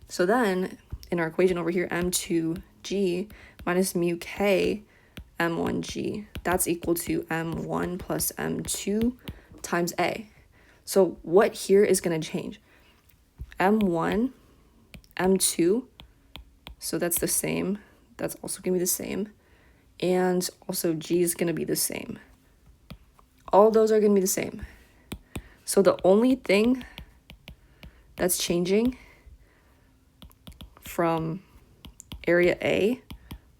Speaker 1: So then in our equation over here, M2g minus mu k M1g, that's equal to M1 plus M2 times A. So what here is going to change? M1, M2, so that's the same. That's also going to be the same. And also G is going to be the same. All those are going to be the same. So the only thing that's changing from area A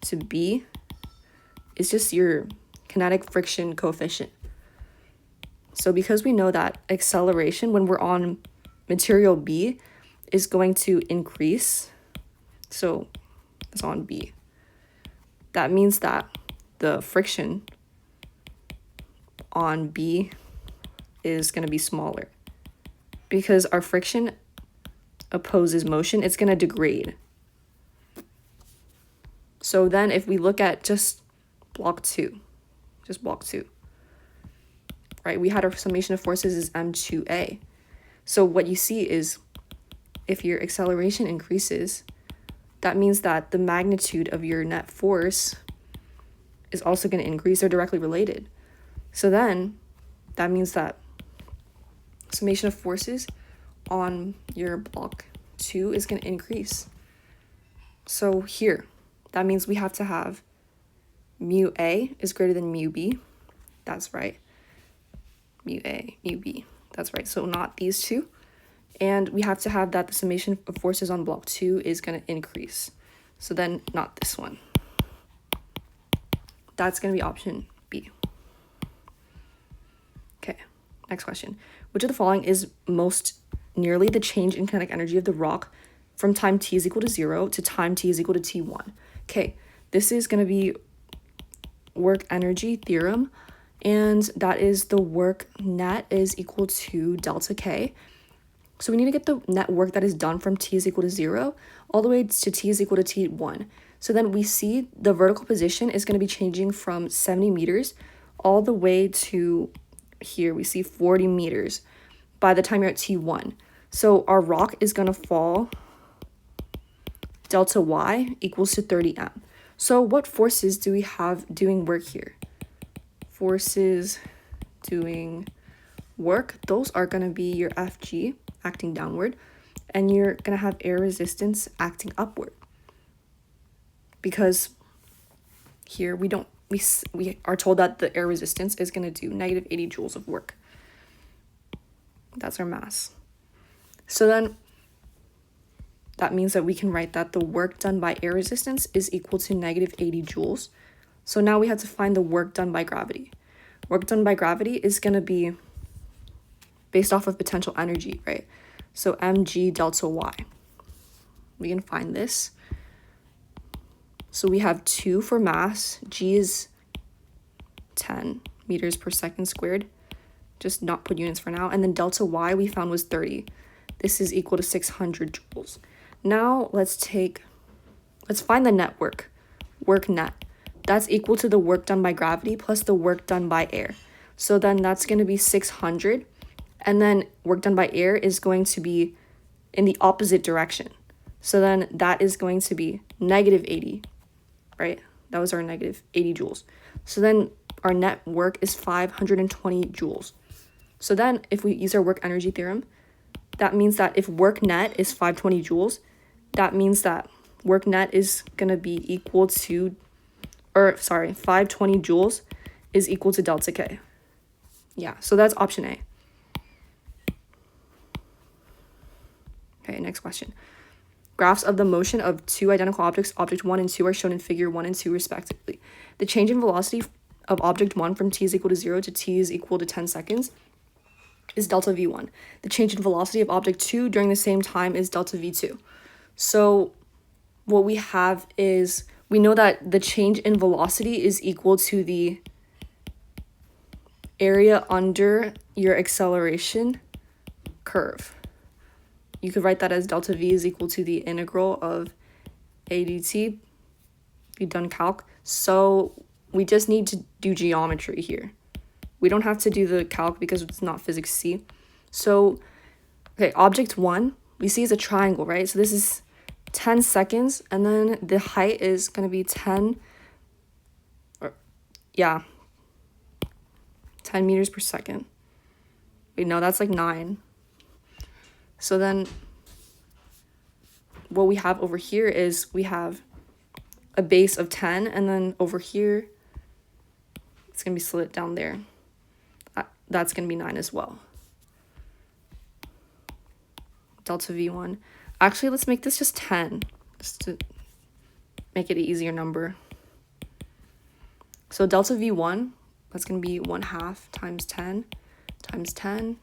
Speaker 1: to B is just your kinetic friction coefficient. So because we know that acceleration when we're on material B is going to increase, so it's on B, that means that the friction on B is going to be smaller. Because our friction opposes motion, it's going to degrade. So then if we look at just block 2, right, we had our summation of forces is m2a. So what you see is if your acceleration increases, that means that the magnitude of your net force is also going to increase. They're directly related. So then that means that summation of forces on your block 2 is going to increase. So here, that means we have to have mu A is greater than mu B. That's right. Mu A, mu B. That's right. So not these two. And we have to have that the summation of forces on block 2 is going to increase. So then not this one. That's going to be option B. Okay, next question. Which of the following is most nearly the change in kinetic energy of the rock from time t is equal to 0 to time t is equal to t1? Okay, this is going to be work energy theorem, and that is the work net is equal to delta K. So we need to get the net work that is done from t is equal to 0 all the way to t is equal to t1. So then we see the vertical position is going to be changing from 70 meters all the way to here. We see 40 meters by the time you're at t1. So our rock is going to fall delta y equals to 30m. So what forces do we have doing work here? Forces doing work, those are going to be your Fg acting downward, and you're going to have air resistance acting upward. Because here we are told that the air resistance is going to do negative 80 joules of work. That's our mass. So then that means that we can write that the work done by air resistance is equal to negative 80 joules. So now we have to find the work done by gravity. Work done by gravity is going to be based off of potential energy, right? So mg delta y. We can find this. So we have 2 for mass. G is 10 meters per second squared. Just not put units for now. And then delta y we found was 30. This is equal to 600 joules. Now let's find the net work net. That's equal to the work done by gravity plus the work done by air. So then that's going to be 600. And then work done by air is going to be in the opposite direction. So then that is going to be negative 80, right? That was our negative 80 joules. So then our net work is 520 joules. So then if we use our work energy theorem, that means that if work net is 520 joules, that means that work net is going to be equal to, 520 joules is equal to delta K. Yeah, so that's option A. Okay, next question. Graphs of the motion of two identical objects, object 1 and 2, are shown in figure 1 and 2 respectively. The change in velocity of object 1 from t is equal to 0 to t is equal to 10 seconds is delta v1. The change in velocity of object 2 during the same time is delta v2. So what we have is, we know that the change in velocity is equal to the area under your acceleration curve. You could write that as delta v is equal to the integral of a dt. We've done calc. So we just need to do geometry here. We don't have to do the calc because it's not physics C. So, okay, object 1, we see is a triangle, right? So this is 10 seconds, and then the height is going to be 10 meters per second. Wait, no, that's like 9. So then what we have over here is we have a base of 10, and then over here, it's going to be slit down there. That's going to be 9 as well. Delta V1. Actually, let's make this just 10, just to make it an easier number. So delta V1, that's going to be 1/2 times 10 times 10.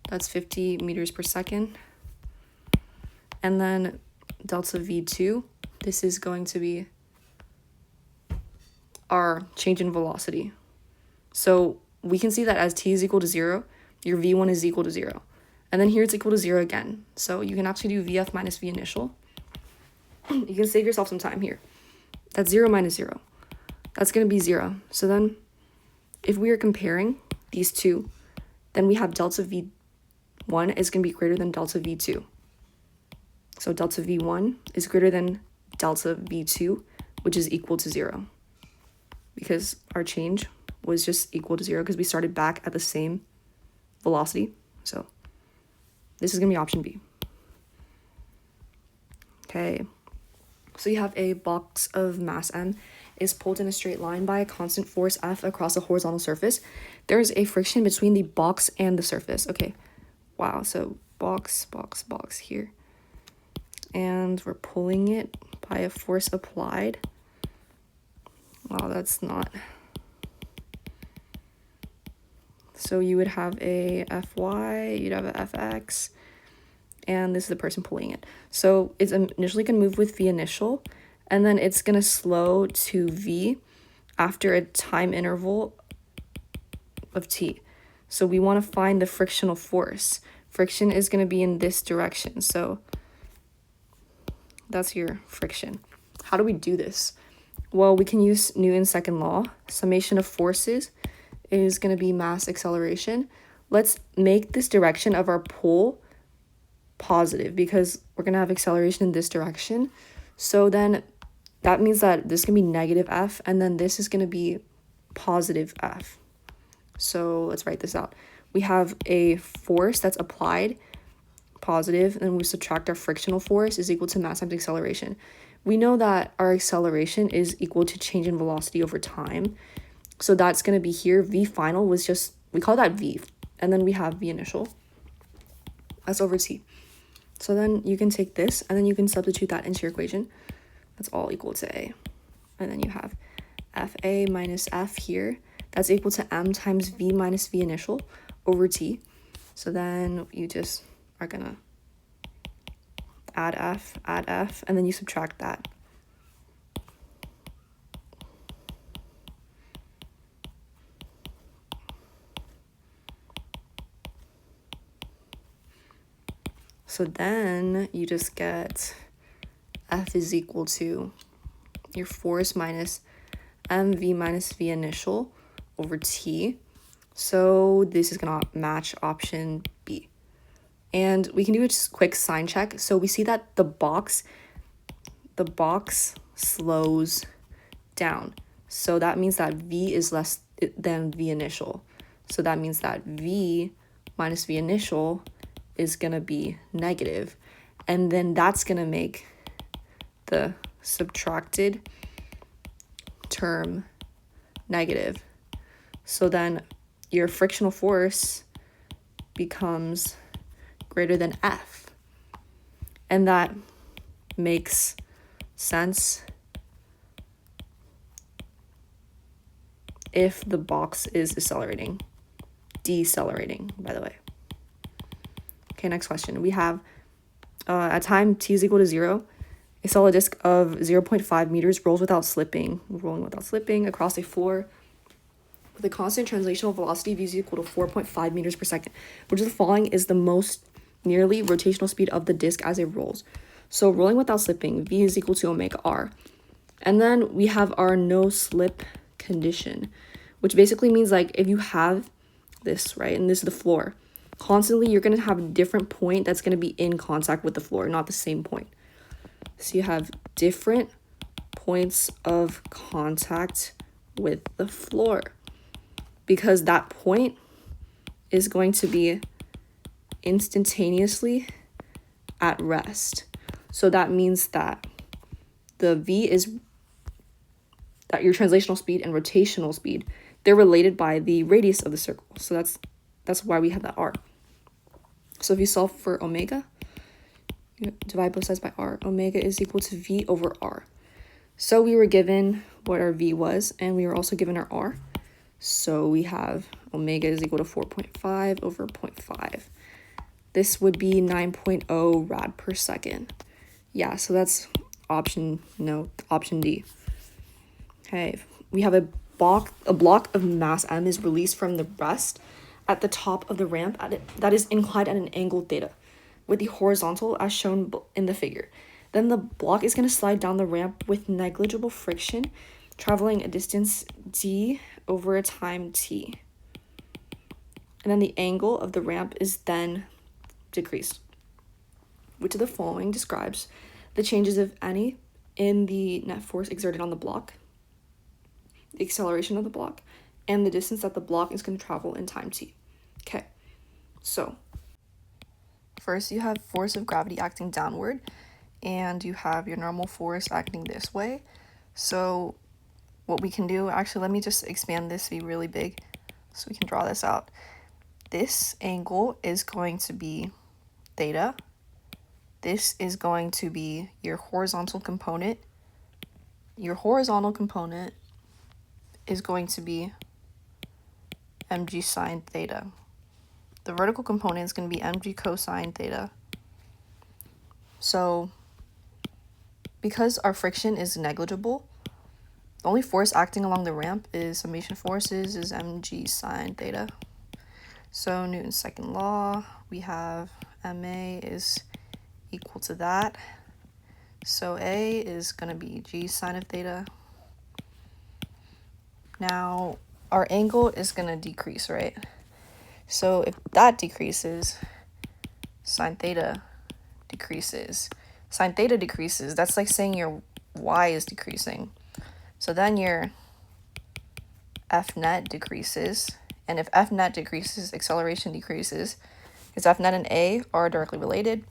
Speaker 1: That's 50 meters per second. And then delta V2, this is going to be our change in velocity. So we can see that as t is equal to 0, your V1 is equal to 0. And then here it's equal to 0 again. So you can actually do VF minus V initial. You can save yourself some time here. That's 0 minus 0. That's going to be 0. So then if we are comparing these two, then we have delta V1 is going to be greater than delta V2. So delta V1 is greater than delta V2, which is equal to 0. Because our change was just equal to 0 because we started back at the same velocity. So this is going to be option B. Okay. So you have a box of mass M is pulled in a straight line by a constant force F across a horizontal surface. There is a friction between the box and the surface. Okay. Wow. So box here. And we're pulling it by a force applied. Wow, that's not. So you would have a Fy, you'd have a Fx, and this is the person pulling it. So it's initially going to move with V initial, and then it's going to slow to V after a time interval of t. So we want to find the frictional force. Friction is going to be in this direction. So that's your friction. How do we do this? Well, we can use Newton's second law. Summation of forces is going to be mass acceleration. Let's make this direction of our pull positive because we're going to have acceleration in this direction. So then that means that this can be negative F, and then this is going to be positive F. So let's write this out. We have a force that's applied, positive, and we subtract our frictional force is equal to mass times acceleration. We know that our acceleration is equal to change in velocity over time. So that's going to be here. V final was just, we call that V. And then we have V initial. That's over T. So then you can take this and then you can substitute that into your equation. That's all equal to A. And then you have FA minus F here. That's equal to M times V minus V initial over T. So then you just are going to add F, and then you subtract that. So then you just get F is equal to your force minus MV minus V initial over T. So this is going to match option B. And we can do a quick sign check. So we see that the box slows down. So that means that V is less than V initial. So that means that V minus V initial is going to be negative. And then that's going to make the subtracted term negative. So then your frictional force becomes greater than F. And that makes sense if the box is decelerating, by the way. Okay, next question. We have, at time t is equal to 0, a solid disk of 0.5 meters rolling without slipping across a floor with a constant translational velocity v is equal to 4.5 meters per second, which of the following is the most nearly rotational speed of the disk as it rolls. So rolling without slipping, v is equal to omega r. And then we have our no slip condition, which basically means like if you have this, right, and this is the floor, constantly you're going to have a different point that's going to be in contact with the floor, not the same point. So you have different points of contact with the floor because that point is going to be instantaneously at rest. So that means that the V is that your translational speed and rotational speed, they're related by the radius of the circle. So that's why we have that R. So if you solve for omega, you divide both sides by R. Omega is equal to V over R. So we were given what our V was, and we were also given our R. So we have omega is equal to 4.5 over 0.5. This would be 9.0 rad per second. Yeah, so that's option D. Okay, we have a block of mass M is released from the rest at the top of the ramp that is inclined at an angle theta, with the horizontal as shown in the figure. Then the block is going to slide down the ramp with negligible friction, traveling a distance d over a time t. And then the angle of the ramp is then decreased. Which of the following describes the changes, if any, in the net force exerted on the block, the acceleration of the block, and the distance that the block is going to travel in time t? Okay, so first you have force of gravity acting downward, and you have your normal force acting this way. So what we can do, actually, let me just expand this to be really big so we can draw this out. This angle is going to be theta. This is going to be your horizontal component. Your horizontal component is going to be mg sine theta. The vertical component is going to be mg cosine theta. So because our friction is negligible, the only force acting along the ramp is summation forces is mg sine theta. So Newton's second law, we have ma is equal to that. So A is going to be g sine of theta. Now our angle is going to decrease, right? So if that decreases, sine theta decreases. Sine theta decreases, that's like saying your y is decreasing. So then your F net decreases. And if F net decreases, acceleration decreases, because F net and A are directly related.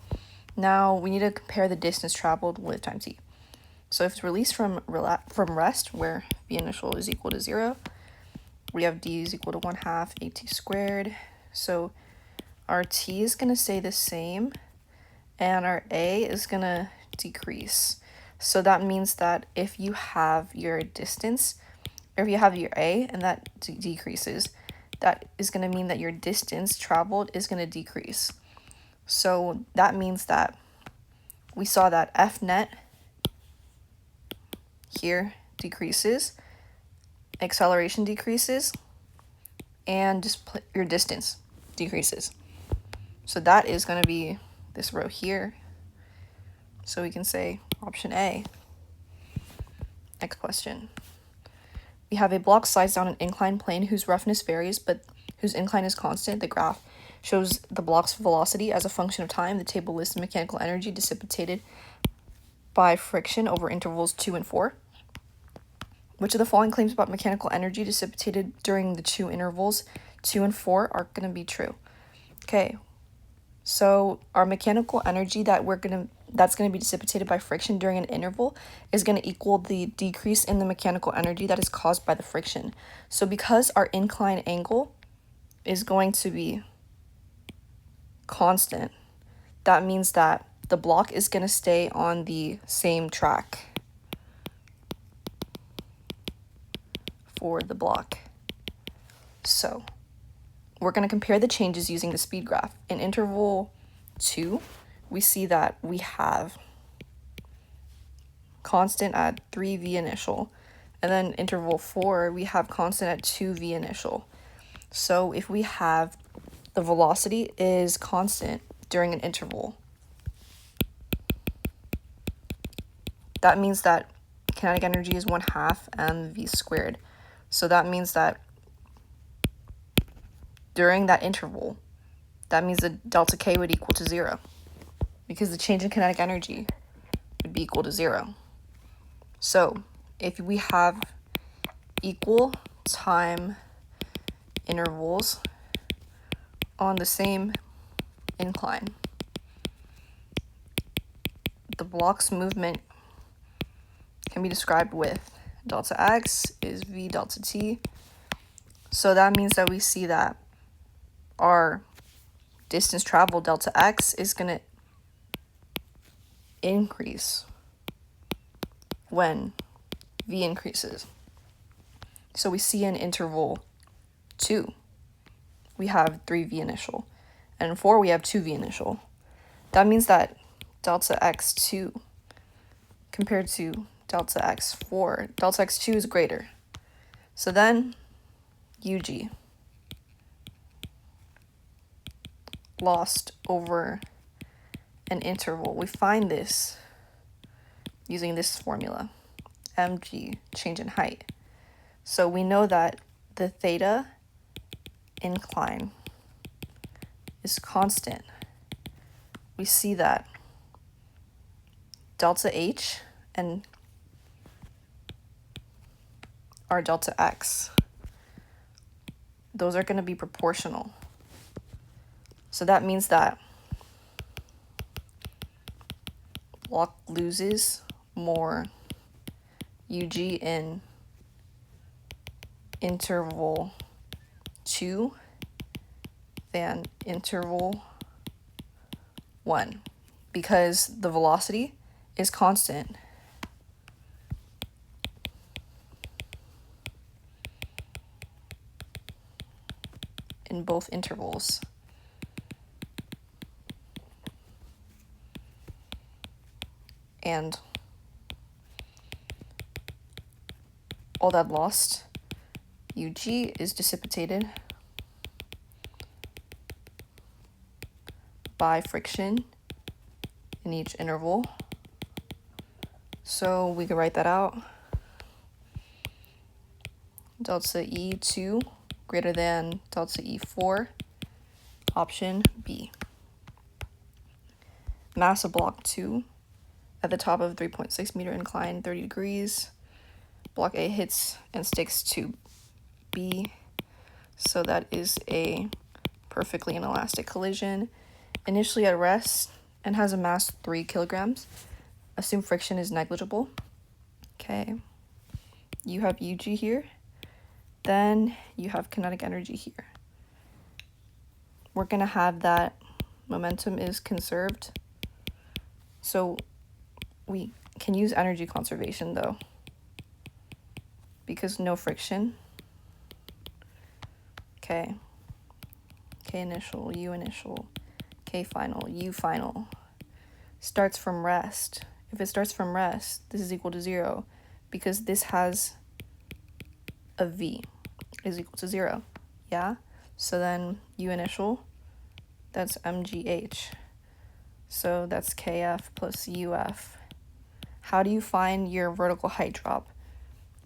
Speaker 1: Now we need to compare the distance traveled with time t. So if it's released from rest, where v initial is equal to 0, we have d is equal to 1/2 at squared. So our t is going to stay the same, and our a is going to decrease. So that means that if you have your distance, or if you have your a and that decreases, that is going to mean that your distance traveled is going to decrease. So that means that we saw that F net here decreases, acceleration decreases, and just your distance decreases. So that is going to be this row here. So we can say option A. Next question. We have a block slides down an inclined plane whose roughness varies, but whose incline is constant. The graph shows the block's velocity as a function of time. The table lists the mechanical energy dissipated by friction over intervals 2 and 4. Which of the following claims about mechanical energy dissipated during the two intervals 2 and 4 are going to be true? Okay, so our mechanical energy that's going to be dissipated by friction during an interval is going to equal the decrease in the mechanical energy that is caused by the friction. So because our incline angle is going to be constant, that means that the block is going to stay on the same track for the block. So we're going to compare the changes using the speed graph. In interval 2, we see that we have constant at 3v initial, and then interval 4, we have constant at 2v initial. So if we have the velocity is constant during an interval, that means that kinetic energy is 1/2 mv squared. So that means that during that interval, that means that delta K would equal to 0, because the change in kinetic energy would be equal to 0. So if we have equal time intervals on the same incline, the block's movement can be described with delta x is v delta t. So that means that we see that our distance traveled, delta x, is going to increase when v increases. So we see in interval 2, we have 3v initial, and in 4, we have 2v initial. That means that delta x2 compared to delta x4, delta x2 is greater. So then ug lost over an interval. We find this using this formula, mg, change in height. So we know that the theta incline is constant. We see that delta h and our delta x, those are going to be proportional. So that means that block loses more UG in interval 2 than interval 1 because the velocity is constant. In both intervals. And all that lost UG is dissipated by friction in each interval. So we can write that out. Delta E2 greater than delta E4, option B. Mass of block 2 at the top of 3.6 meter incline, 30 degrees. Block A hits and sticks to B, so that is a perfectly inelastic collision. Initially at rest and has a mass 3 kilograms. Assume friction is negligible. Okay, you have UG here. Then you have kinetic energy here. We're going to have that momentum is conserved. So we can use energy conservation though, because no friction. Okay. K initial, U initial, K final, U final. Starts from rest. If it starts from rest, this is equal to 0 because this has a V is equal to 0. Yeah? So then U initial, that's MGH. So that's KF plus UF. How do you find your vertical height drop?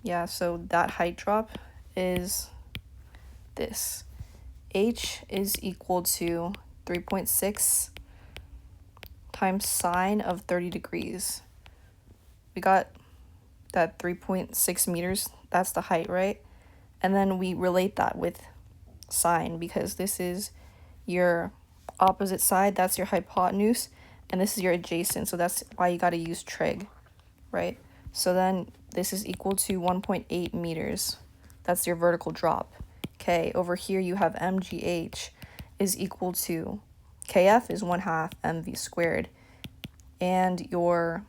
Speaker 1: Yeah, so that height drop is this. H is equal to 3.6 times sine of 30 degrees. We got that 3.6 meters, that's the height, right? And then we relate that with sine because this is your opposite side, that's your hypotenuse, and this is your adjacent, so that's why you got to use trig, right? So then this is equal to 1.8 meters. That's your vertical drop. Okay, over here you have MGH is equal to, KF is 1/2 mv squared, and your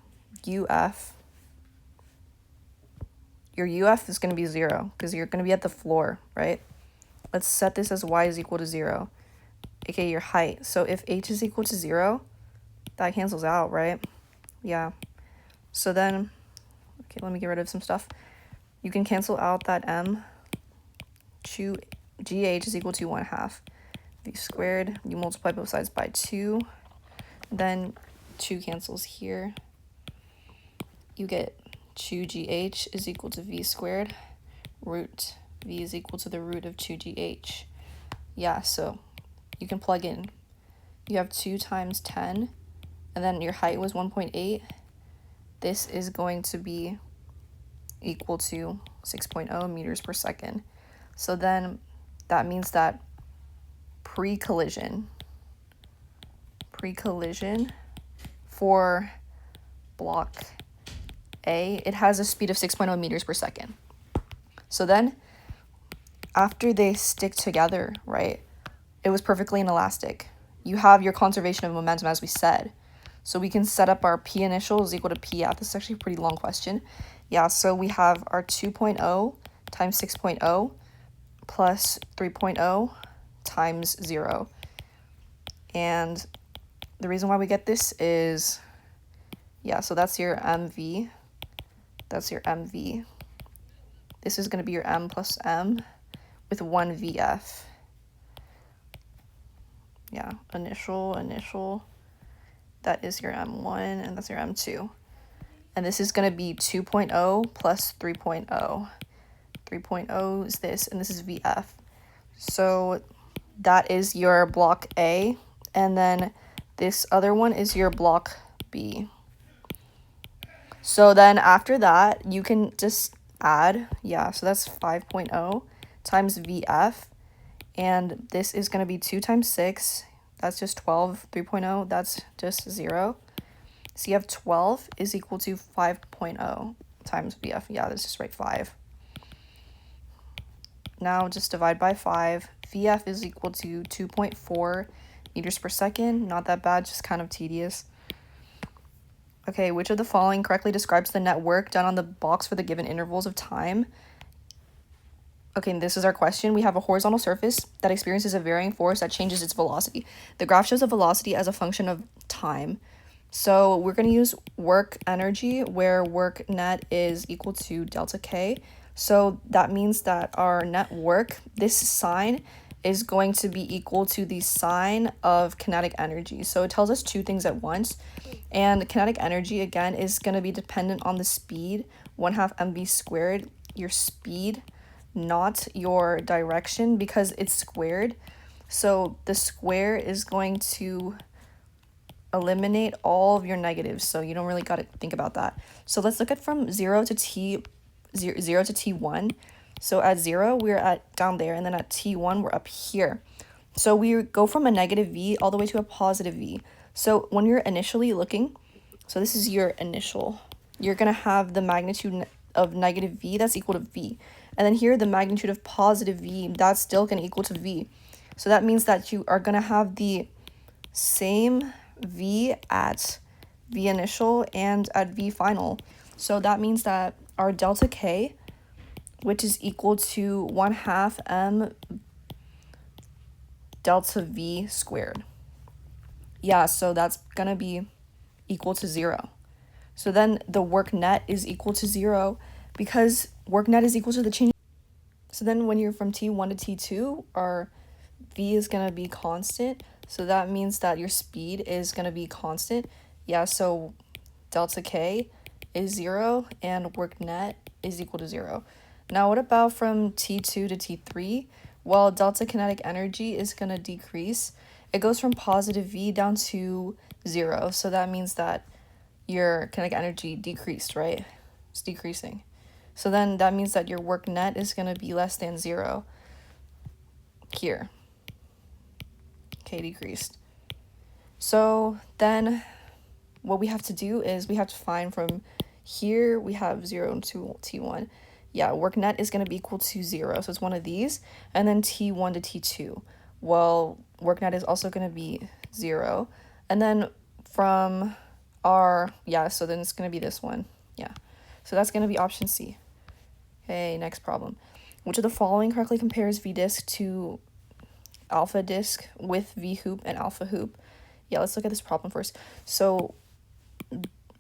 Speaker 1: UF is going to be 0 because you're going to be at the floor, right? Let's set this as y is equal to 0, aka your height. So if h is equal to 0, that cancels out, right? Yeah. So then, okay, let me get rid of some stuff. You can cancel out that m. GH is equal to 1/2 v squared. You multiply both sides by 2. Then 2 cancels here. You get 2GH is equal to v squared. Root v is equal to the root of 2GH. Yeah, so you can plug in. You have 2 times 10, and then your height was 1.8. This is going to be equal to 6.0 meters per second. So then that means that pre-collision for block A, it has a speed of 6.0 meters per second. So then after they stick together, right, it was perfectly inelastic. You have your conservation of momentum, as we said. So we can set up our P initial is equal to PF. This is actually a pretty long question. Yeah, so we have our 2.0 times 6.0 plus 3.0 times 0. And the reason why we get this is, yeah, so that's your MV. That's your MV. This is going to be your M plus M with 1 VF. Yeah, initial. That is your M1, and that's your M2. And this is going to be 2.0 plus 3.0. 3.0 is this, and this is VF. So that is your block A, and then this other one is your block B. So then after that, you can just add, yeah, so that's 5.0 times VF, and this is going to be 2 times 6, that's just 12, 3.0, that's just 0. So you have 12 is equal to 5.0 times VF, yeah, let's just write 5. Now just divide by 5, VF is equal to 2.4 meters per second, not that bad, just kind of tedious. Okay, which of the following correctly describes the net work done on the box for the given intervals of time? Okay, and this is our question. We have a horizontal surface that experiences a varying force that changes its velocity. The graph shows the velocity as a function of time. So we're going to use work energy, where work net is equal to delta K. So that means that our net work, this sign, is going to be equal to the sign of kinetic energy. So it tells us two things at once. And kinetic energy, again, is going to be dependent on the speed, 1/2 mv squared, your speed, not your direction, because it's squared. So the square is going to eliminate all of your negatives, so you don't really got to think about that. So let's look at from 0 to t, 0 to t1. So at 0, we're at down there, and then at t1, we're up here. So we go from a negative v all the way to a positive v. So when you're initially looking, so this is your initial, you're going to have the magnitude of negative v, that's equal to v. And then here, the magnitude of positive v, that's still going to equal to v. So that means that you are going to have the same v at v initial and at v final. So that means that our delta k, which is equal to 1/2 m delta v squared. Yeah, so that's going to be equal to 0. So then the work net is equal to 0 because work net is equal to the change. So then when you're from T1 to T2, our V is going to be constant. So that means that your speed is going to be constant. Yeah, so delta K is 0 and work net is equal to 0. Now what about from T2 to T3? Well, delta kinetic energy is going to decrease. It goes from positive V down to 0. So that means that your kinetic energy decreased, right? It's decreasing. So then that means that your work net is going to be less than 0 here. Okay, decreased. So then what we have to do is we have to find from here, we have 0 to T1. Yeah, work net is going to be equal to 0. So it's one of these. And then T1 to T2. Well, work net is also going to be 0. And then from our, yeah, so then it's going to be this one. Yeah. So that's going to be option C. Okay, next problem. Which of the following correctly compares V disk to alpha disk with V hoop and alpha hoop? Yeah, let's look at this problem first. So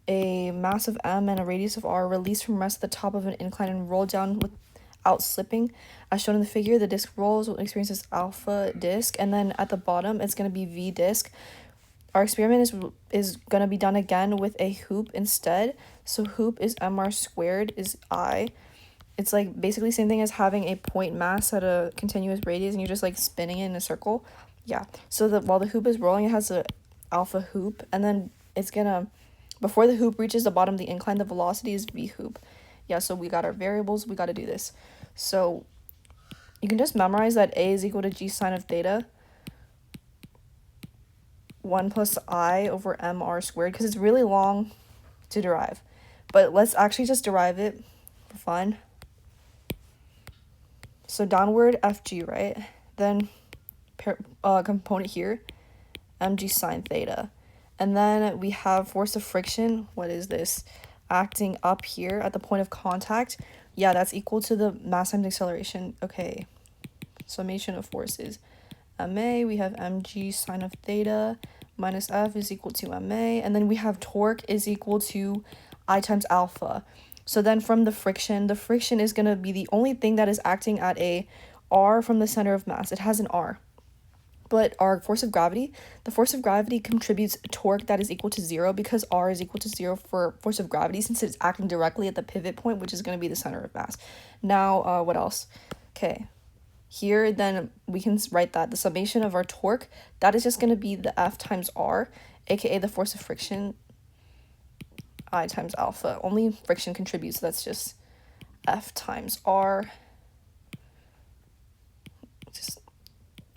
Speaker 1: a mass of M and a radius of R released from rest at the top of an incline and roll down without slipping. As shown in the figure, the disk rolls will experience this alpha disk, and then at the bottom, it's going to be V disk. Our experiment is going to be done again with a hoop instead. So hoop is mr squared is I. It's like basically same thing as having a point mass at a continuous radius and you're just like spinning it in a circle. Yeah. So while the hoop is rolling, it has a alpha hoop, and then it's gonna, before the hoop reaches the bottom of the incline, the velocity is v hoop. Yeah, so we got our variables, we got to do this. So you can just memorize that A is equal to g sine of theta 1 plus I over mr squared, because it's really long to derive. But let's actually just derive it for fun. So downward FG, right? Then component here, mg sine theta. And then we have force of friction. What is this? Acting up here at the point of contact. Yeah, that's equal to the mass times acceleration. Okay, summation of forces. MA, we have mg sine of theta minus F is equal to MA. And then we have torque is equal to I times alpha. So then from the friction is going to be the only thing that is acting at a R from the center of mass. It has an R. But our force of gravity, the force of gravity contributes torque that is equal to 0 because R is equal to 0 for force of gravity since it's acting directly at the pivot point, which is going to be the center of mass. Now, what else? Okay, here then we can write that the summation of our torque, that is just going to be the F times R, aka the force of friction, I times alpha. Only friction contributes, so that's just F times R.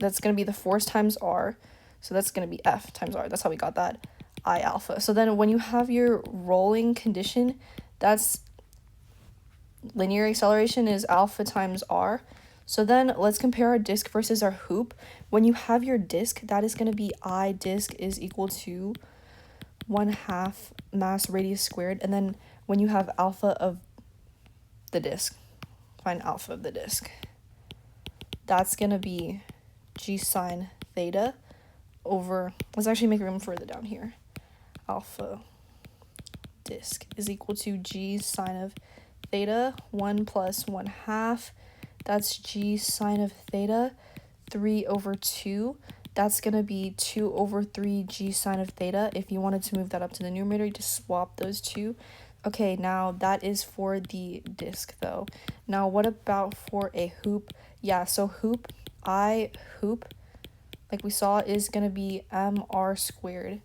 Speaker 1: That's going to be the force times R. So that's going to be F times R. That's how we got that I alpha. So then when you have your rolling condition, that's linear acceleration is alpha times R. So then let's compare our disk versus our hoop. When you have your disk, that is going to be I disk is equal to 1/2 mass radius squared. And then when you have alpha of the disk, find alpha of the disk. That's going to be G sine theta over, let's actually make room further down here. Alpha disk is equal to G sine of theta, 1 plus 1/2. That's G sine of theta, 3 over 2. That's going to be 2 over 3 G sine of theta. If you wanted to move that up to the numerator, you just swap those two. Okay, now that is for the disk though. Now what about for a hoop? Yeah, so hoop, I hoop, like we saw, is going to be mr squared.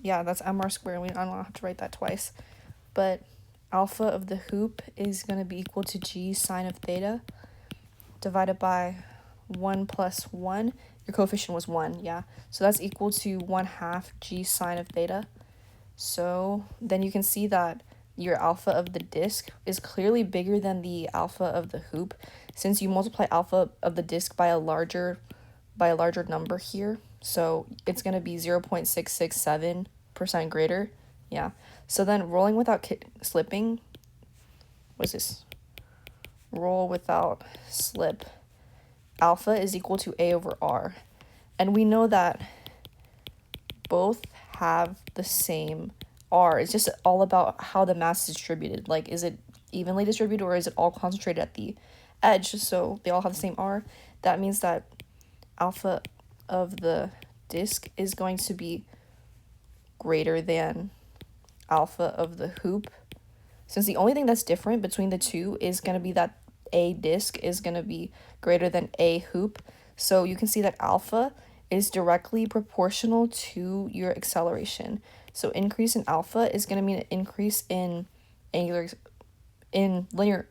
Speaker 1: Yeah, that's mr squared. I don't have to write that twice. But alpha of the hoop is going to be equal to G sine of theta divided by 1 plus 1. Your coefficient was 1, yeah. So that's equal to 1/2 G sine of theta. So then you can see that your alpha of the disk is clearly bigger than the alpha of the hoop since you multiply alpha of the disk by a larger number here. So it's going to be 0.667% greater. Yeah. So then rolling without slipping, what's this? Roll without slip. Alpha is equal to A over R. And we know that both have the same R. It's just all about how the mass is distributed. Like, is it evenly distributed or is it all concentrated at the edge? So they all have the same R. That means that alpha of the disk is going to be greater than alpha of the hoop. Since the only thing that's different between the two is going to be that A disk is going to be greater than A hoop. So you can see that alpha is directly proportional to your acceleration. So increase in alpha is going to mean an increase in linear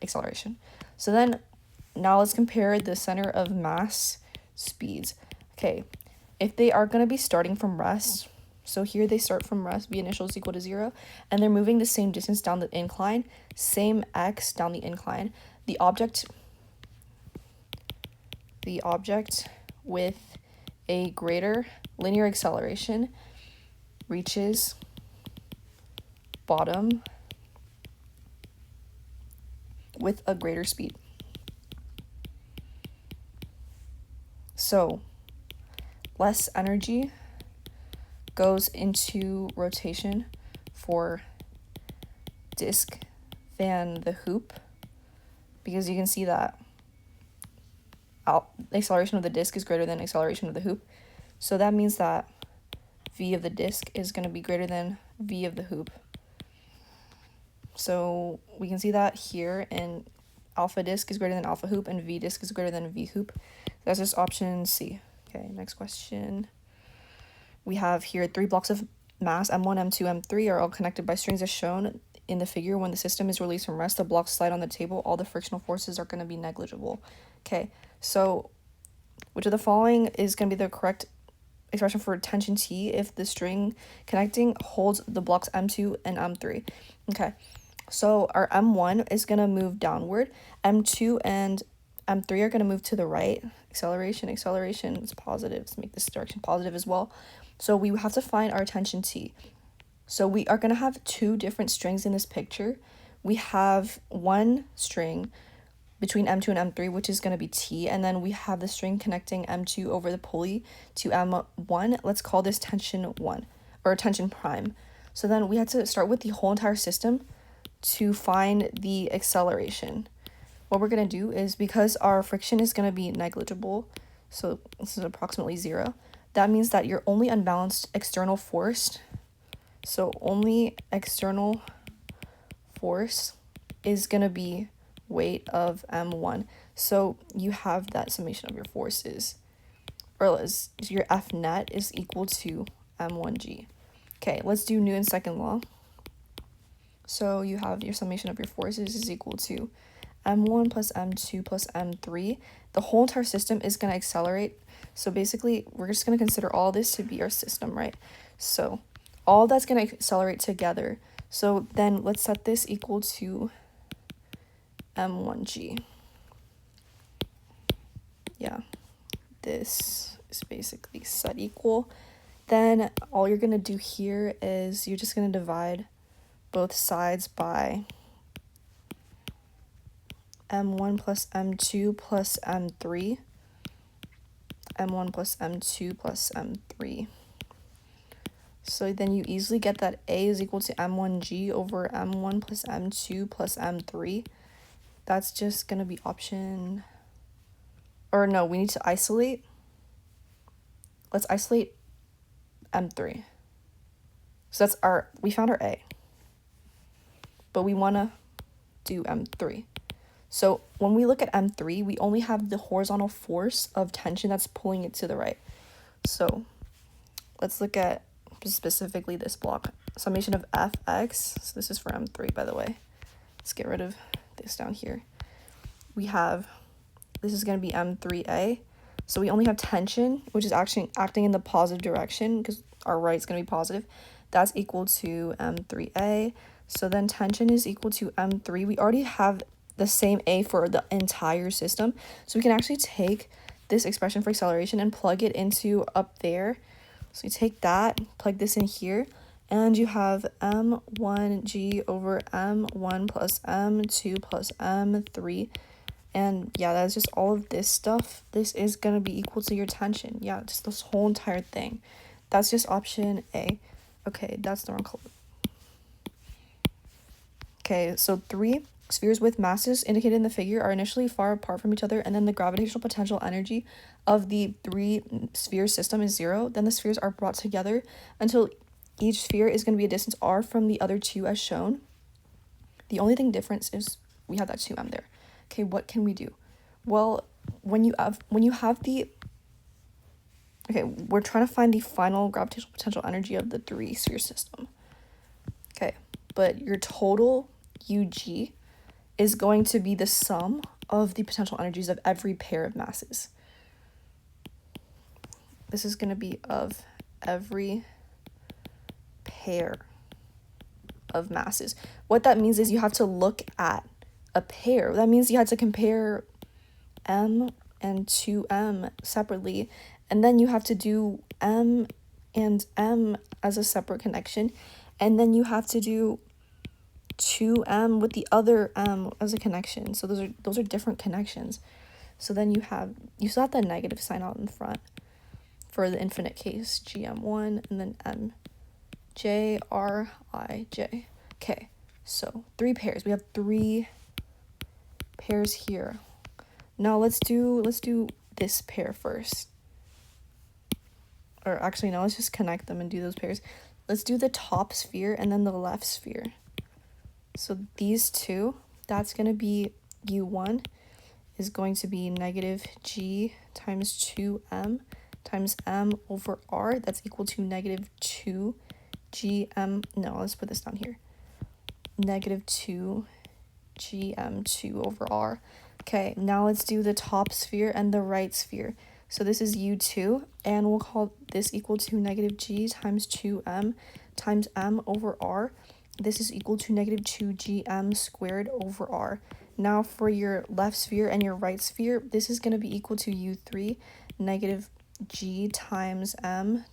Speaker 1: acceleration. So then now let's compare the center of mass speeds. Okay, if they are going to be starting from rest, so here they start from rest, v initial is equal to 0, and they're moving the same distance down the incline, same x down the incline, the object with a greater linear acceleration reaches bottom with a greater speed. So less energy goes into rotation for disk than the hoop, because you can see that acceleration of the disk is greater than acceleration of the hoop. So that means that v of the disk is going to be greater than v of the hoop. So we can see that here, and alpha disk is greater than alpha hoop and v disk is greater than v hoop. That's just option C. Okay, next question. We have here 3 blocks of mass, M1, M2, M3 are all connected by strings as shown in the figure. When the system is released from rest, the blocks slide on the table. All the frictional forces are going to be negligible. Okay, so which of the following is going to be the correct expression for tension T if the string connecting holds the blocks M2 and M3? Okay, so our M1 is going to move downward. M2 and M3 are going to move to the right. Acceleration is positive. Let's make this direction positive as well. So we have to find our tension T. So we are going to have 2 different strings in this picture. We have one string between M2 and M3, which is going to be T, and then we have the string connecting M2 over the pulley to M1. Let's call this tension 1, or tension prime. So then we have to start with the whole entire system to find the acceleration. What we're going to do is, because our friction is going to be negligible, so this is approximately 0. That means that your only unbalanced external force, so only external force is going to be weight of m1. So you have that summation of your forces, or your F net is equal to m1g. Okay, let's do Newton's second law. So you have your summation of your forces is equal to m1 plus m2 plus m3. The whole entire system is going to accelerate. So basically, we're just going to consider all this to be our system, right? So all that's going to accelerate together. So then let's set this equal to m1g. Yeah, this is basically set equal. Then all you're going to do here is you're just going to divide both sides by m1 plus m2 plus m3, m1 plus m2 plus m3. So then you easily get that A is equal to m1g over m1 plus m2 plus m3. That's just going to be option, or no, we need to isolate. Let's isolate m3. So that's we found our A, but we want to do m3. So when we look at m3, we only have the horizontal force of tension that's pulling it to the right. So let's look at specifically this block. Summation of fx, so this is for m3, by the way. Let's get rid of this down here. We have, this is going to be m3a. So we only have tension, which is actually acting in the positive direction because our right is going to be positive. That's equal to m3a. So then tension is equal to m3. We already have the same A for the entire system. So we can actually take this expression for acceleration and plug it into up there. So you take that, plug this in here, and you have m1g over m1 plus m2 plus m3. And yeah, that's just all of this stuff. This is going to be equal to your tension. Yeah, just this whole entire thing. That's just option A. Okay, that's the wrong color. Okay, so 3 spheres with masses indicated in the figure are initially far apart from each other, and then the gravitational potential energy of the 3 sphere system is 0. Then the spheres are brought together until each sphere is going to be a distance r from the other 2 as shown. The only thing difference is we have that 2m there. Okay, what can we do? Well, when you have the, okay, we're trying to find the final gravitational potential energy of the 3 sphere system. Okay, but your total UG is going to be the sum of the potential energies of every pair of masses. This is going to be of every pair of masses. What that means is you have to look at a pair. That means you have to compare m and 2m separately, and then you have to do m and m as a separate connection, and then you have to do 2m with the other m as a connection. So those are different connections. So then you still have the negative sign out in front for the infinite case, gm1 and then m j r I j. Okay, so 3 pairs. We have 3 pairs here. Now let's do this pair first. Or actually no, let's just connect them and do those pairs. Let's do the top sphere and then the left sphere. So these two, that's going to be u1 is going to be negative g times 2m times m over r. That's equal to negative 2 gm. No, let's put this down here. Negative 2 gm2 over r. Okay, now let's do the top sphere and the right sphere. So this is u2, and we'll call this equal to negative g times 2m times m over r. This is equal to negative 2gm squared over r. Now for your left sphere and your right sphere, this is going to be equal to u3, negative g times m,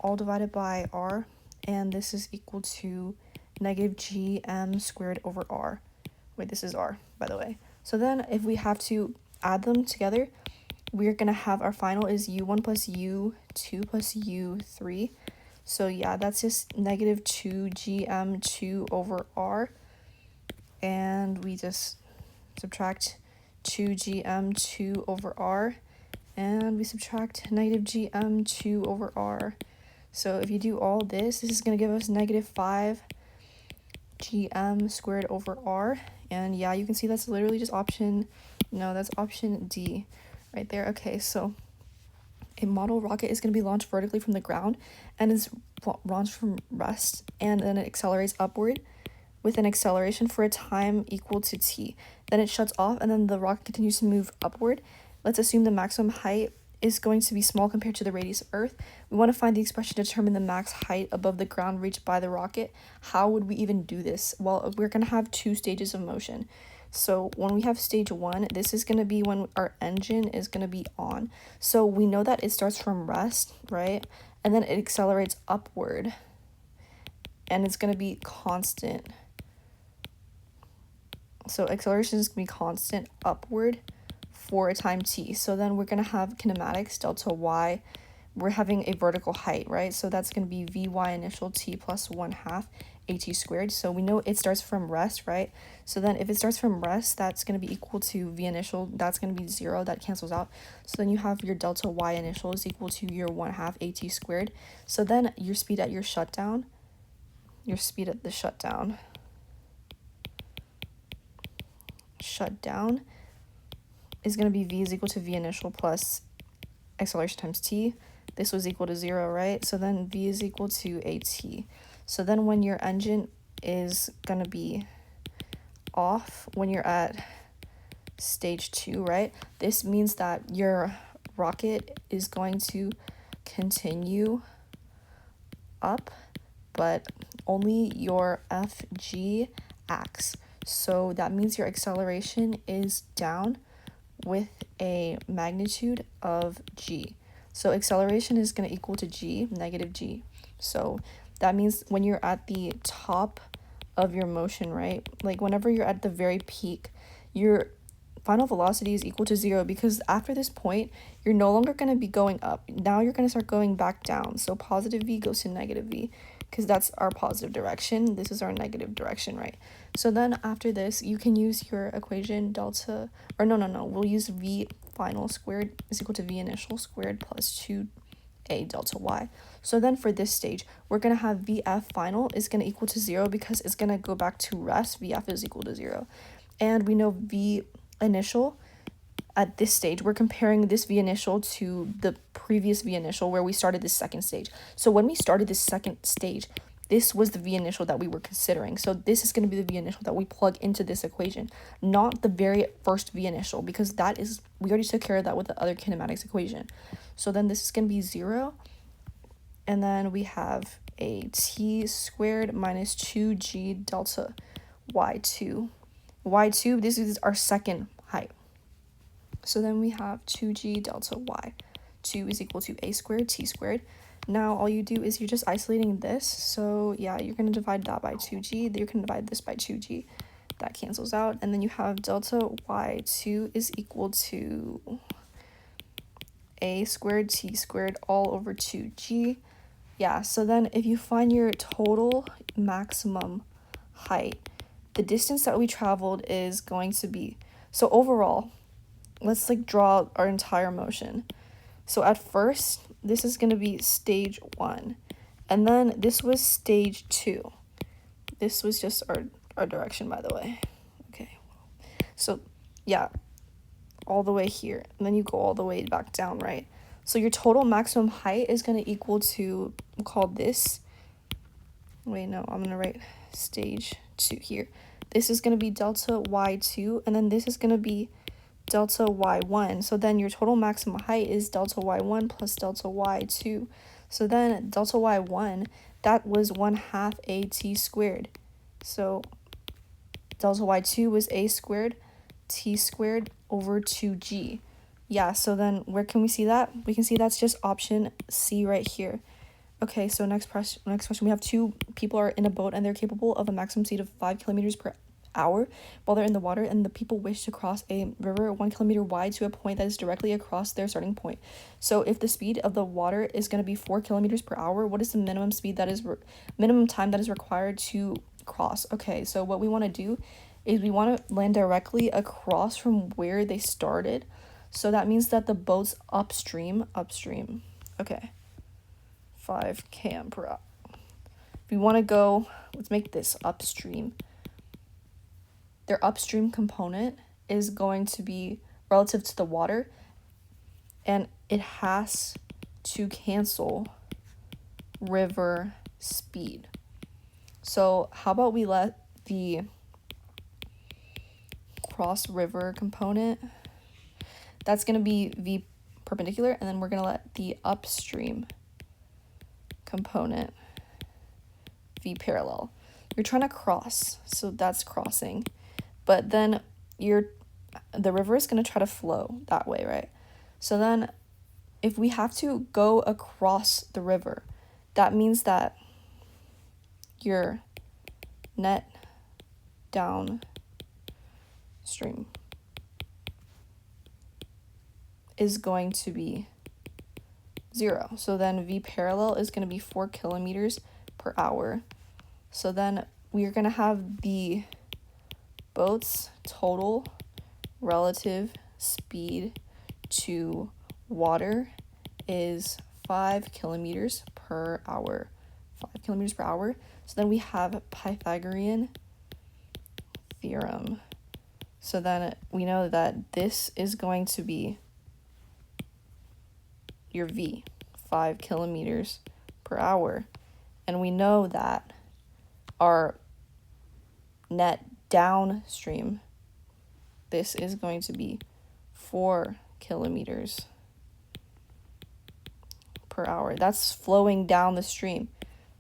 Speaker 1: all divided by r. And this is equal to negative gm squared over r. Wait, this is r, by the way. So then if we have to add them together, we're going to have our final is u1 plus u2 plus u3. So yeah, that's just negative 2gm2 over r. And we just subtract 2gm 2 over r, and we subtract negative gm 2 over r. So if you do all this is going to give us negative 5 gm squared over r. And yeah, you can see that's literally just that's option D right there. Okay, so a model rocket is going to be launched vertically from the ground and is launched from rest, and then it accelerates upward with an acceleration for a time equal to t. Then it shuts off, and then the rocket continues to move upward. Let's assume the maximum height is going to be small compared to the radius of Earth. We want to find the expression to determine the max height above the ground reached by the rocket. How would we even do this? Well, we're going to have two stages of motion. So when we have stage 1, this is going to be when our engine is going to be on. So we know that it starts from rest, right? And then it accelerates upward. And it's going to be constant. So acceleration is going to be constant upward for a time t. So then we're going to have kinematics, delta y. We're having a vertical height, right? So that's going to be vy initial t plus 1/2 at squared. So we know it starts from rest, right? So then if it starts from rest, that's going to be equal to v initial. That's going to be 0. That cancels out. So then you have your delta y initial is equal to your 1/2 at squared. So then your speed at your shutdown, shutdown is going to be v is equal to v initial plus acceleration times t. This was equal to 0, right? So then v is equal to at. So then when your engine is going to be off, when you're at stage 2, right? This means that your rocket is going to continue up, but only your FG acts. So that means your acceleration is down with a magnitude of g. So acceleration is going to equal to g, negative g. So that means when you're at the top of your motion, right? Like whenever you're at the very peak, your final velocity is equal to 0, because after this point, you're no longer going to be going up. Now you're going to start going back down. So positive v goes to negative v, because that's our positive direction. This is our negative direction, right? So then after this, you can use your equation delta, or no, we'll use v final squared is equal to v initial squared plus 2a delta y. So then for this stage, we're going to have vf final is going to equal to 0 because it's going to go back to rest. Vf is equal to 0. And we know v initial at this stage, we're comparing this v initial to the previous v initial where we started this second stage. So when we started this second stage, this was the v initial that we were considering. So this is going to be the v initial that we plug into this equation, not the very first v initial, because we already took care of that with the other kinematics equation. So then this is going to be 0, and then we have a t squared minus 2g delta y2. y2, this is our second height. So then we have 2g delta y. 2 is equal to a squared t squared. Now all you do is you're just isolating this. So yeah, you're going to divide that by 2g. You're going to divide this by 2g. That cancels out. And then you have delta y2 is equal to a squared t squared all over 2g. Yeah, so then if you find your total maximum height, the distance that we traveled is going to be, so overall, let's draw our entire motion. So at first, this is going to be stage 1, and then this was stage 2. This was just our direction, by the way. Okay, so yeah, all the way here, and then you go all the way back down, right? So your total maximum height is going to equal to, we'll call this, wait, no, I'm going to write stage 2 here. This is going to be delta y2, and then this is going to be delta y1. So then your total maximum height is delta y1 plus delta y2. So then delta y1, that was 1/2 at squared. So delta y2 was a squared t squared over 2g. Yeah, so then where can we see that? We can see that's just option C right here. Okay, so next question. We have 2 people are in a boat and they're capable of a maximum speed of 5 kilometers per hour while they're in the water, and the people wish to cross a river 1 kilometer wide to a point that is directly across their starting point. So if the speed of the water is going to be 4 kilometers per hour, what is the minimum speed that is minimum time that is required to cross? Okay, so what we want to do is we want to land directly across from where they started. So that means that the boat's upstream, okay, 5 km per hour. If we want to go, let's make this upstream. Their upstream component is going to be relative to the water, and it has to cancel river speed. So how about we let the cross river component, that's going to be V perpendicular, and then we're going to let the upstream component V parallel. You're trying to cross, so that's crossing, but then the river is going to try to flow that way, right? So then if we have to go across the river, that means that your net downstream is going to be 0. So then V parallel is going to be 4 kilometers per hour. So then we're going to have the boat's total relative speed to water is 5 kilometers per hour. 5 kilometers per hour. So then we have Pythagorean theorem. So then we know that this is going to be your V, 5 kilometers per hour. And we know that our net downstream, this is going to be 4 kilometers per hour. That's flowing down the stream.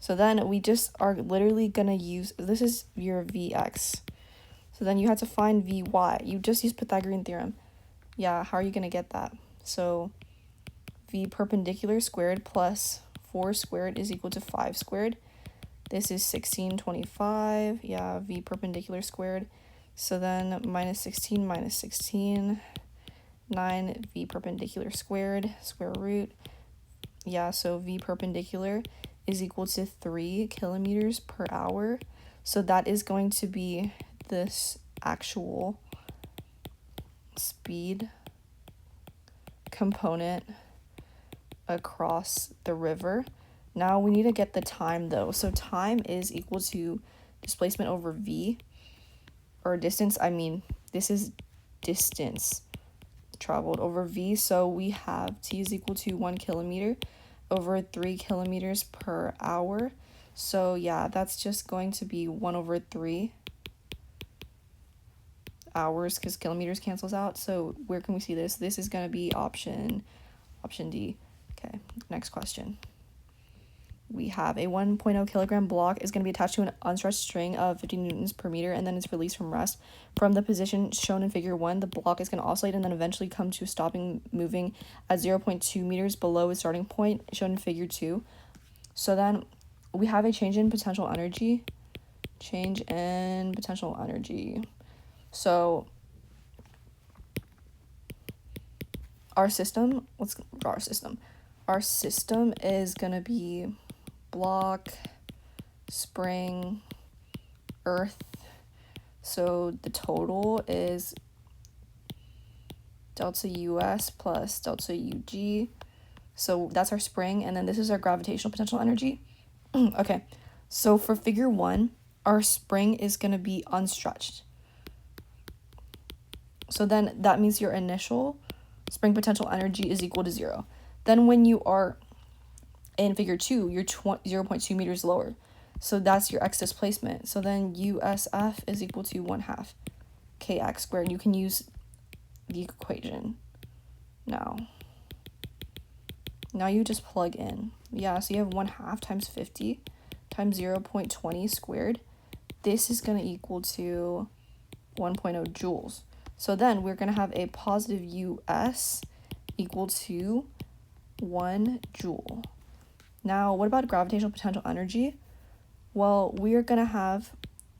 Speaker 1: So then we just are literally going to use, this is your Vx. So then you have to find Vy. You just use Pythagorean theorem. Yeah, how are you going to get that? So V perpendicular squared plus 4 squared is equal to 5 squared. This is 1625. Yeah, V perpendicular squared. So then minus 16 minus 16. 9 V perpendicular squared, square root. Yeah, so V perpendicular is equal to 3 kilometers per hour. So that is going to be this actual speed component across the river. Now we need to get the time though. So time is equal to displacement over V, or distance. I mean, this is distance traveled over V. So we have T is equal to 1 kilometer over 3 kilometers per hour. So yeah, that's just going to be 1 over 3 hours because kilometers cancels out. So where can we see this? This is going to be option D. Okay, next question. We have a 1.0 kilogram block is going to be attached to an unstretched string of 50 newtons per meter, and then it's released from rest. From the position shown in figure 1, the block is going to oscillate and then eventually come to stopping moving at 0.2 meters below its starting point, shown in figure 2. So then we have a change in potential energy. So our system, let's draw our system. Our system is going to be block, spring, earth. So the total is delta US plus delta UG. So that's our spring, and then this is our gravitational potential energy. Okay, so for figure 1, our spring is going to be unstretched. So then that means your initial spring potential energy is equal to 0. Then when you are in figure 2, you're 0.2 meters lower. So that's your x displacement. So then USF is equal to 1/2 kx squared. You can use the equation now. Now you just plug in. Yeah, so you have 1/2 times 50 times 0.20 squared. This is going to equal to 1.0 joules. So then we're going to have a positive US equal to 1 joule. Now, what about gravitational potential energy? Well, we are going to have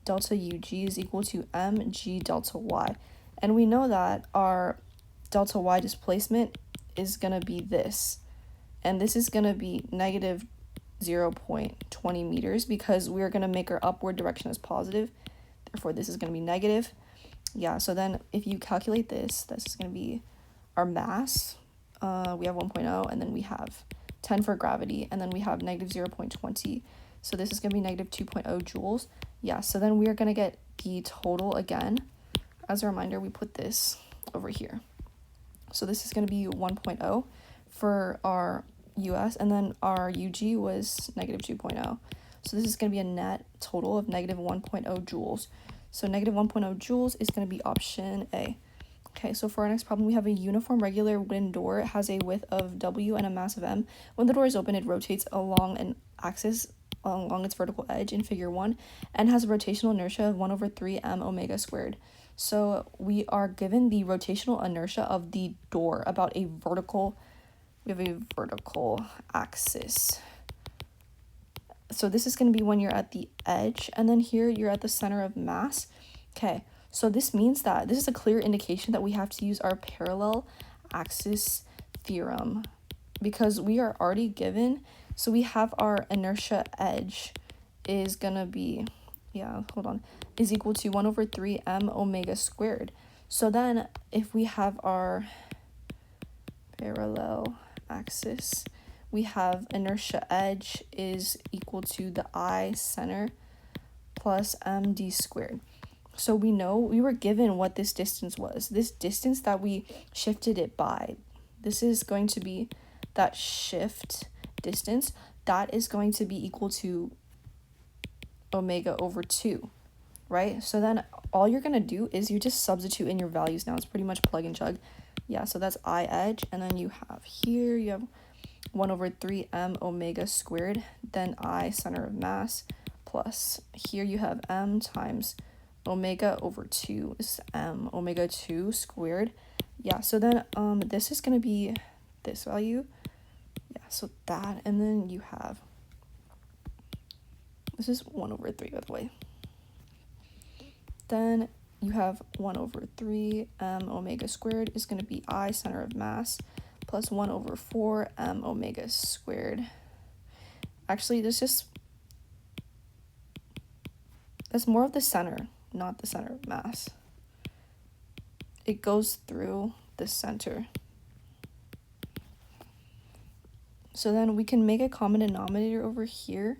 Speaker 1: delta UG is equal to mg delta y. And we know that our delta y displacement is going to be this. And this is going to be negative 0.20 meters because we're going to make our upward direction as positive. Therefore, this is going to be negative. Yeah, so then if you calculate this is going to be our mass. We have 1.0, and then we have 10 for gravity, and then we have negative 0.20. So this is going to be negative 2.0 joules. Yeah, so then we are going to get the total again. As a reminder, we put this over here. So this is going to be 1.0 for our US, and then our UG was negative 2.0. So this is going to be a net total of negative 1.0 joules. So negative 1.0 joules is going to be option A. Okay, so for our next problem, we have a uniform regular wooden door. It has a width of W and a mass of M. When the door is open, it rotates along an axis along its vertical edge in figure 1 and has a rotational inertia of 1 over 3 m omega squared. So we are given the rotational inertia of the door about we have a vertical axis. So this is going to be when you're at the edge, and then here you're at the center of mass. Okay, so this means that this is a clear indication that we have to use our parallel axis theorem, because we are already given, so we have our inertia edge is going to be, is equal to 1 over 3 m omega squared. So then if we have our parallel axis, we have inertia edge is equal to the I center plus md squared. So we know we were given what this distance was. This distance that we shifted it by, this is going to be that shift distance. That is going to be equal to omega over 2, right? So then all you're going to do is you just substitute in your values now. It's pretty much plug and chug. Yeah, so that's I edge, and then you have here, you have 1 over 3 m omega squared, then I center of mass, plus here you have m times omega over 2 is m omega 2 squared. Yeah, so then this is going to be this value. Yeah, so that, and then you have, this is 1 over 3, by the way. Then you have 1 over 3 m omega squared is going to be I center of mass plus 1 over 4 m omega squared. Actually, that's more of the center, not the center of mass. It goes through the center. So then we can make a common denominator over here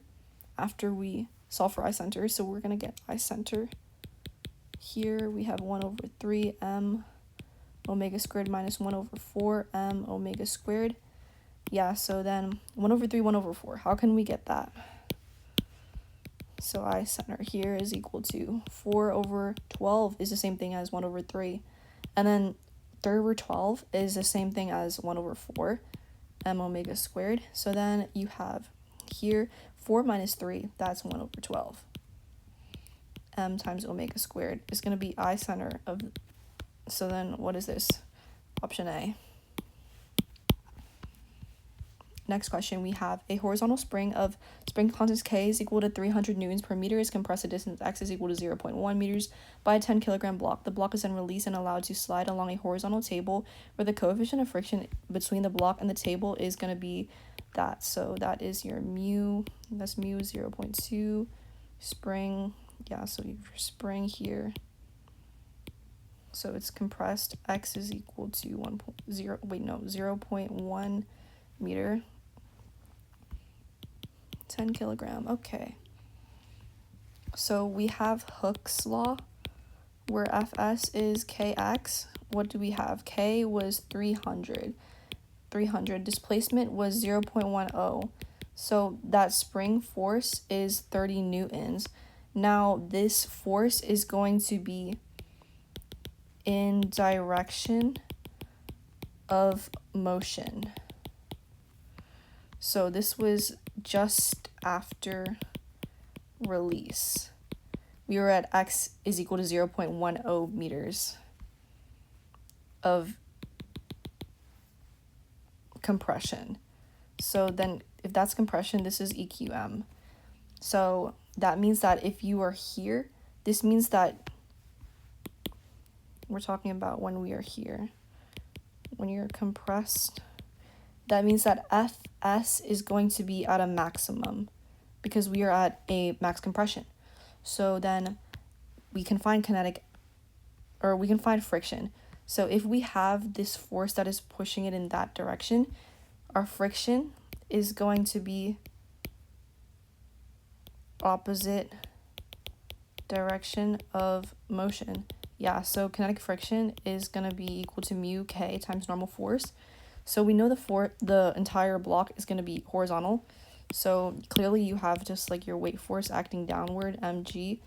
Speaker 1: after we solve for I center. So we're going to get I center. Here we have 1 over 3 m omega squared minus 1 over 4 m omega squared. Yeah, so then 1 over 3, 1 over 4. How can we get that? So I center here is equal to 4 over 12 is the same thing as 1 over 3. And then 3 over 12 is the same thing as 1 over 4 m omega squared. So then you have here 4 minus 3, that's 1 over 12. M times omega squared is going to be I center of, so then what is this? Option A. Next question, we have a horizontal spring of spring constant K is equal to 300 newtons per meter is compressed at distance X is equal to 0.1 meters by a 10 kilogram block. The block is then released and allowed to slide along a horizontal table where the coefficient of friction between the block and the table is going to be that. So that is your mu, that's mu 0.2, spring, yeah, so your spring here. So it's compressed, X is equal to 0.1 meter, 10 kilogram, okay. So we have Hooke's law, where Fs is Kx. What do we have? K was 300. Displacement was 0.10. So that spring force is 30 newtons. Now this force is going to be in direction of motion. So this was just after release. We were at X is equal to 0.10 meters of compression. So then if that's compression, this is EQM. So that means that if you are here, this means that we're talking about when we are here. When you're compressed, that means that Fs is going to be at a maximum because we are at a max compression. So then we can find kinetic or we can find friction. So if we have this force that is pushing it in that direction, our friction is going to be opposite direction of motion. Yeah, so kinetic friction is going to be equal to mu k times normal force. So we know the entire block is going to be horizontal. So clearly you have just like your weight force acting downward, mg,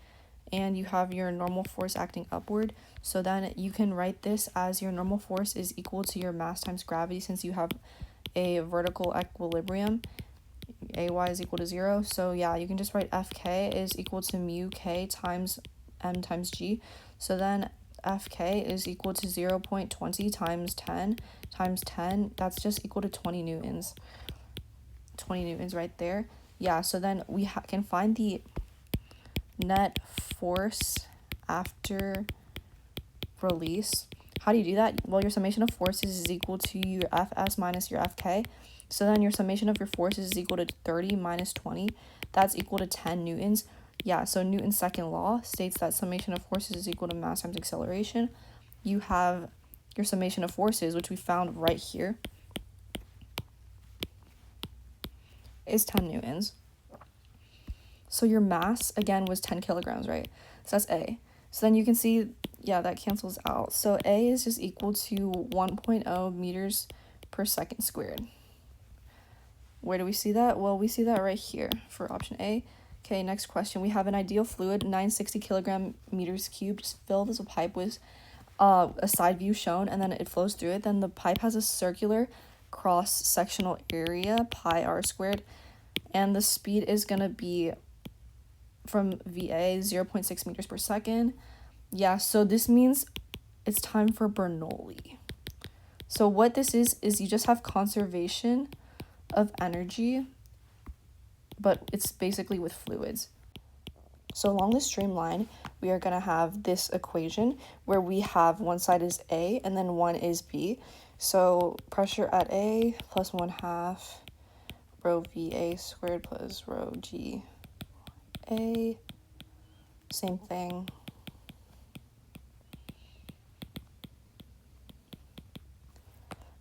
Speaker 1: and you have your normal force acting upward. So then you can write this as your normal force is equal to your mass times gravity, since you have a vertical equilibrium. Ay is equal to 0. So yeah, you can just write Fk is equal to mu k times m times g. So then Fk is equal to 0.20 times 10 times 10. That's just equal to 20 newtons. 20 newtons right there. Yeah, so then we can find the net force after release. How do you do that? Well, your summation of forces is equal to your Fs minus your Fk. So then your summation of your forces is equal to 30 minus 20. That's equal to 10 newtons. Yeah, so Newton's second law states that summation of forces is equal to mass times acceleration. You have your summation of forces, which we found right here, is 10 newtons. So your mass, again, was 10 kilograms, right? So that's A. So then you can see, yeah, that cancels out. So A is just equal to 1.0 meters per second squared. Where do we see that? Well, we see that right here for option A. Okay, next question. We have an ideal fluid, 960 kilogram meters cubed, just filled as a pipe with a side view shown, and then it flows through it. Then the pipe has a circular cross-sectional area, pi r squared, and the speed is going to be from VA 0.6 meters per second. Yeah, so this means it's time for Bernoulli. So what this is you just have conservation of energy, but it's basically with fluids. So along this streamline, we are going to have this equation where we have one side is A and then one is B. So pressure at A plus 1/2 rho VA squared plus rho GA, same thing.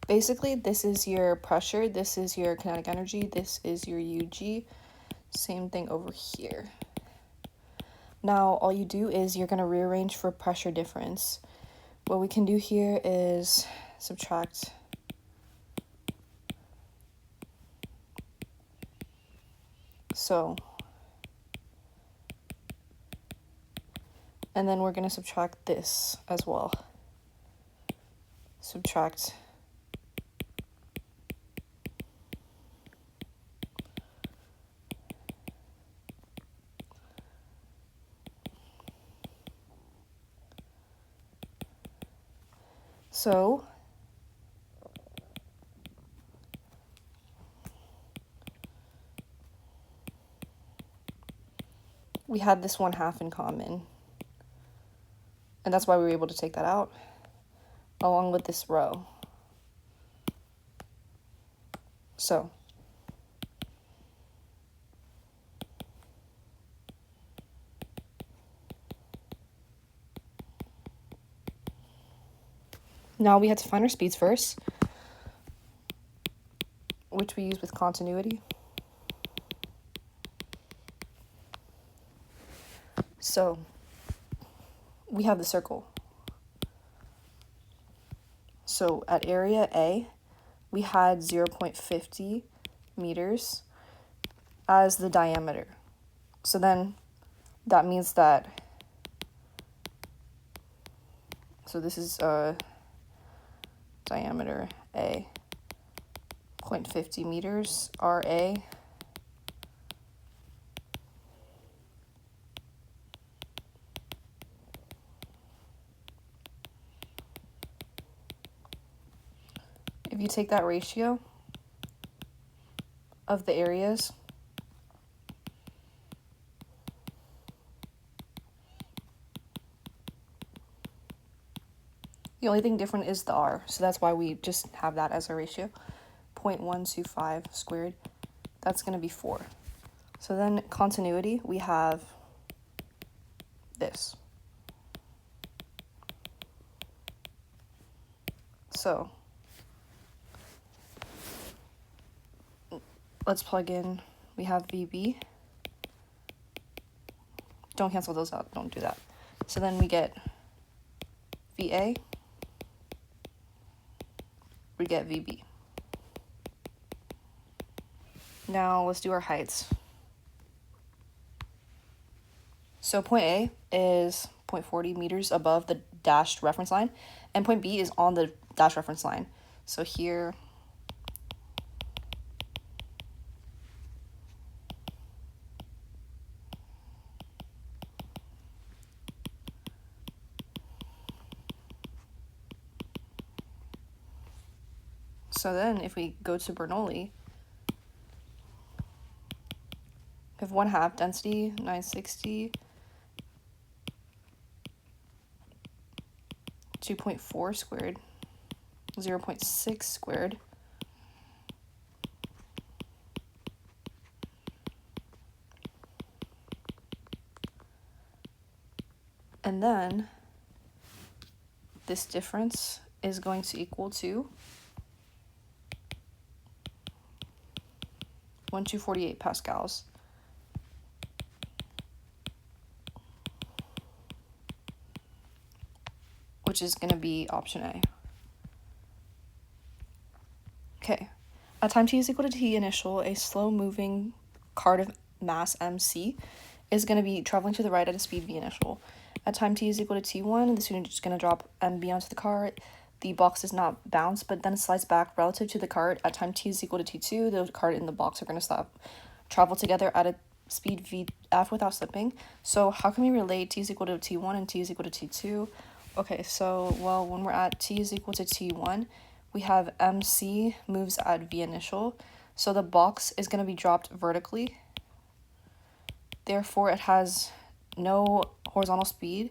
Speaker 1: Basically, this is your pressure, this is your kinetic energy, this is your UG, same thing over here. Now, all you do is you're going to rearrange for pressure difference. What we can do here is subtract and then we're going to subtract this as well. Subtract so we had this 1/2 in common, and that's why we were able to take that out along with this row. So now we had to find our speeds first, which we use with continuity. So we have the circle. So at area A, we had 0.50 meters as the diameter. So then that means that, so this is diameter A, 0.50 meters, RA. If you take that ratio of the areas, the only thing different is the R, so that's why we just have that as a ratio. 0.125 squared, that's going to be 4. So then continuity, we have this. so let's plug in. We have VB. Don't cancel those out. Don't do that. So then we get VA. We get VB. Now let's do our heights. So point A is 0.40 meters above the dashed reference line, and point B is on the dashed reference line. So here, so then if we go to Bernoulli, we have 1/2 density, 960, 2.4 squared, 0.6 squared, and then this difference is going to equal to 1248 pascals. Which is going to be option A. Okay, at time t is equal to t initial, a slow-moving cart of mass mc is going to be traveling to the right at a speed v initial. At time t is equal to t1, the student is going to drop mb onto the cart. The box does not bounce, but then it slides back relative to the cart. At time t is equal to t2, the cart and the box are going to travel together at a speed vf without slipping. So how can we relate t is equal to t1 and t is equal to t2? Okay, so, well, when we're at t is equal to t1, we have mc moves at v initial, so the box is going to be dropped vertically. Therefore, it has no horizontal speed.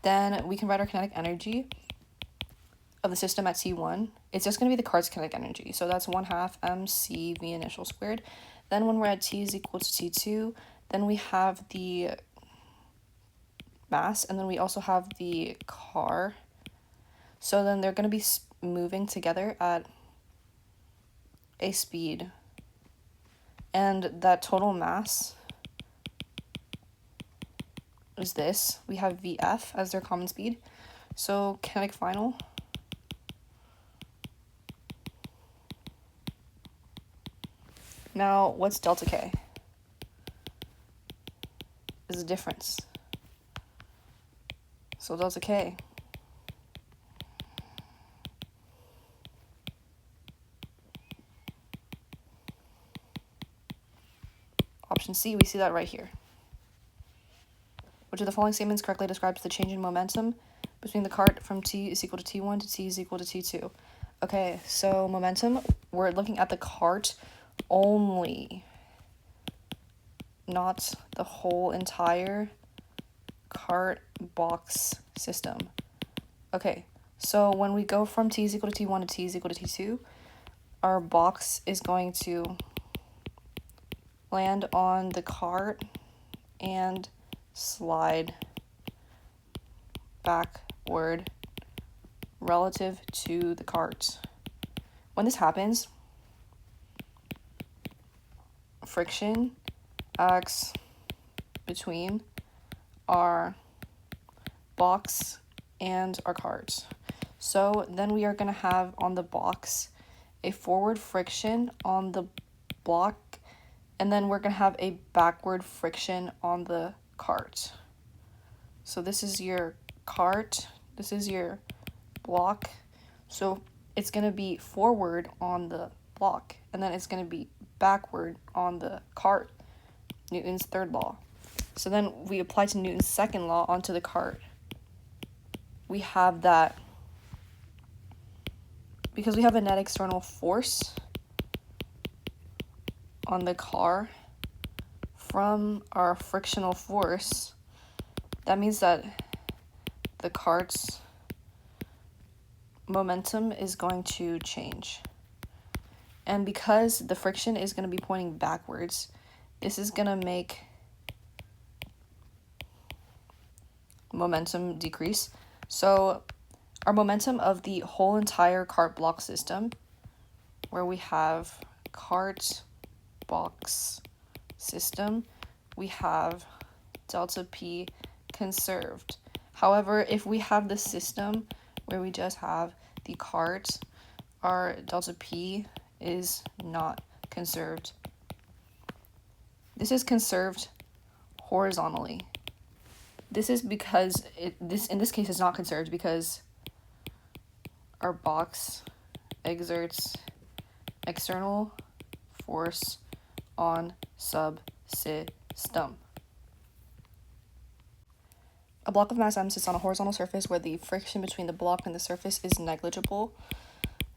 Speaker 1: Then we can write our kinetic energy of the system at t1. It's just going to be the cart's kinetic energy, so that's 1/2 mc v initial squared. Then when we're at t is equal to t2, then we have the mass, and then we also have the car. So then they're going to be moving together at a speed, and that total mass is this. We have VF as their common speed. So kinetic final now, what's delta K? Is the difference. So delta K option C, we see that right here. Which of the following statements correctly describes the change in momentum between the cart from t is equal to t1 to t is equal to t2? Okay, so momentum, we're looking at the cart only, not the whole entire cart box system. Okay, so when we go from t is equal to t1 to t is equal to t2, our box is going to land on the cart and slide backward relative to the cart. When this happens, friction acts between our box and our cart. So then we are going to have on the box a forward friction on the block, and then we're going to have a backward friction on the cart. So this is your cart, this is your block. So it's going to be forward on the block, and then it's going to be backward on the cart, Newton's third law. So then we apply to Newton's second law onto the cart. We have that because we have a net external force on the car from our frictional force, that means that the cart's momentum is going to change. And because the friction is going to be pointing backwards, this is going to make momentum decrease. So our momentum of the whole entire cart block system, where we have cart box system, we have delta P conserved. However, if we have the system where we just have the cart, our delta P is not conserved. This is conserved horizontally. This is because in this case is not conserved because our box exerts external force on subsystem. A block of mass M sits on a horizontal surface where the friction between the block and the surface is negligible.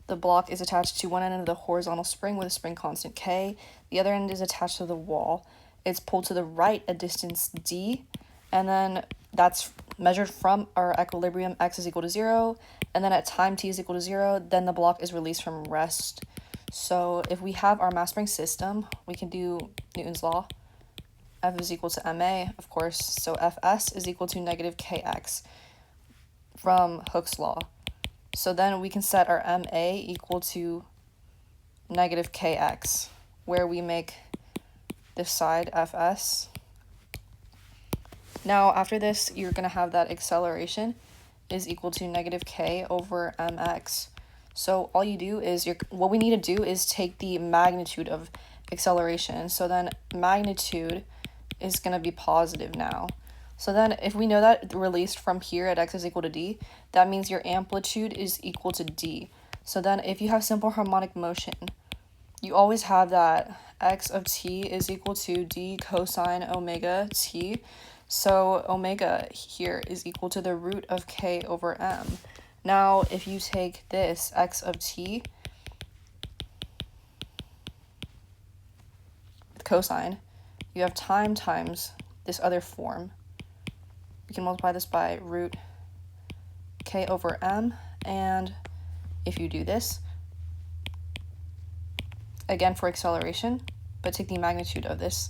Speaker 1: The block is attached to one end of the horizontal spring with a spring constant K. The other end is attached to the wall. It's pulled to the right a distance D, and then that's measured from our equilibrium x is equal to 0, and then at time t is equal to 0, then the block is released from rest. So if we have our mass spring system, we can do Newton's law. F is equal to ma, of course, so Fs is equal to negative kx from Hooke's law. So then we can set our ma equal to negative kx, where we make this side Fs. Now, after this, you're going to have that acceleration is equal to negative k over mx. So all you do is, what we need to do is take the magnitude of acceleration. So then magnitude is going to be positive now. So then if we know that released from here at x is equal to d, that means your amplitude is equal to d. So then if you have simple harmonic motion, you always have that x of t is equal to d cosine omega t. So omega here is equal to the root of k over m. Now, if you take this x of t with cosine, you have time times this other form. We can multiply this by root k over m, and if you do this, again for acceleration, but take the magnitude of this,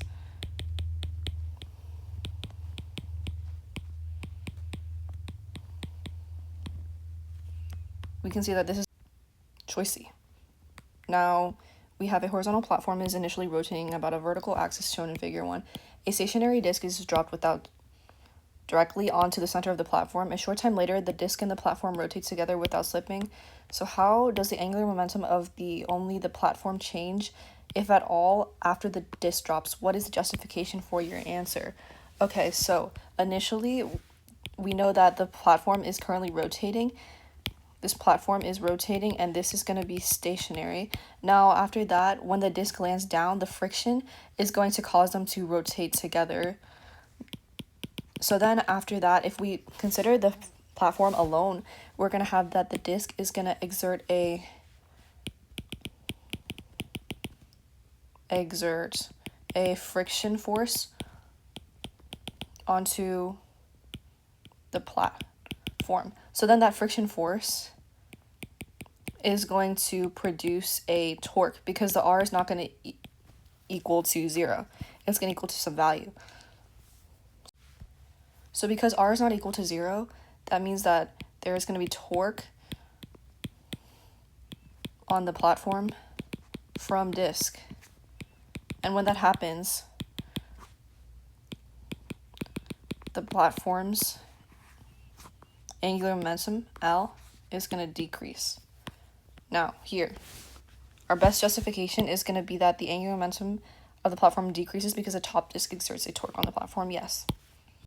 Speaker 1: we can see that this is choice C. Now, we have a horizontal platform is initially rotating about a vertical axis shown in figure 1. A stationary disc is dropped directly onto the center of the platform. A short time later, the disc and the platform rotate together without slipping. So how does the angular momentum of only the platform change, if at all, after the disc drops? What is the justification for your answer? Okay, so initially, we know that the platform is currently rotating. This platform is rotating, and this is going to be stationary. Now, after that, when the disc lands down, the friction is going to cause them to rotate together. So then after that, if we consider the platform alone, we're going to have that the disc is going to exert a friction force onto the platform. So then that friction force is going to produce a torque because the R is not going to equal to 0. It's going to equal to some value. So because R is not equal to 0, that means that there is going to be torque on the platform from disc. And when that happens, the platform's angular momentum, L, is going to decrease. Now, here, our best justification is going to be that the angular momentum of the platform decreases because the top disc exerts a torque on the platform, yes.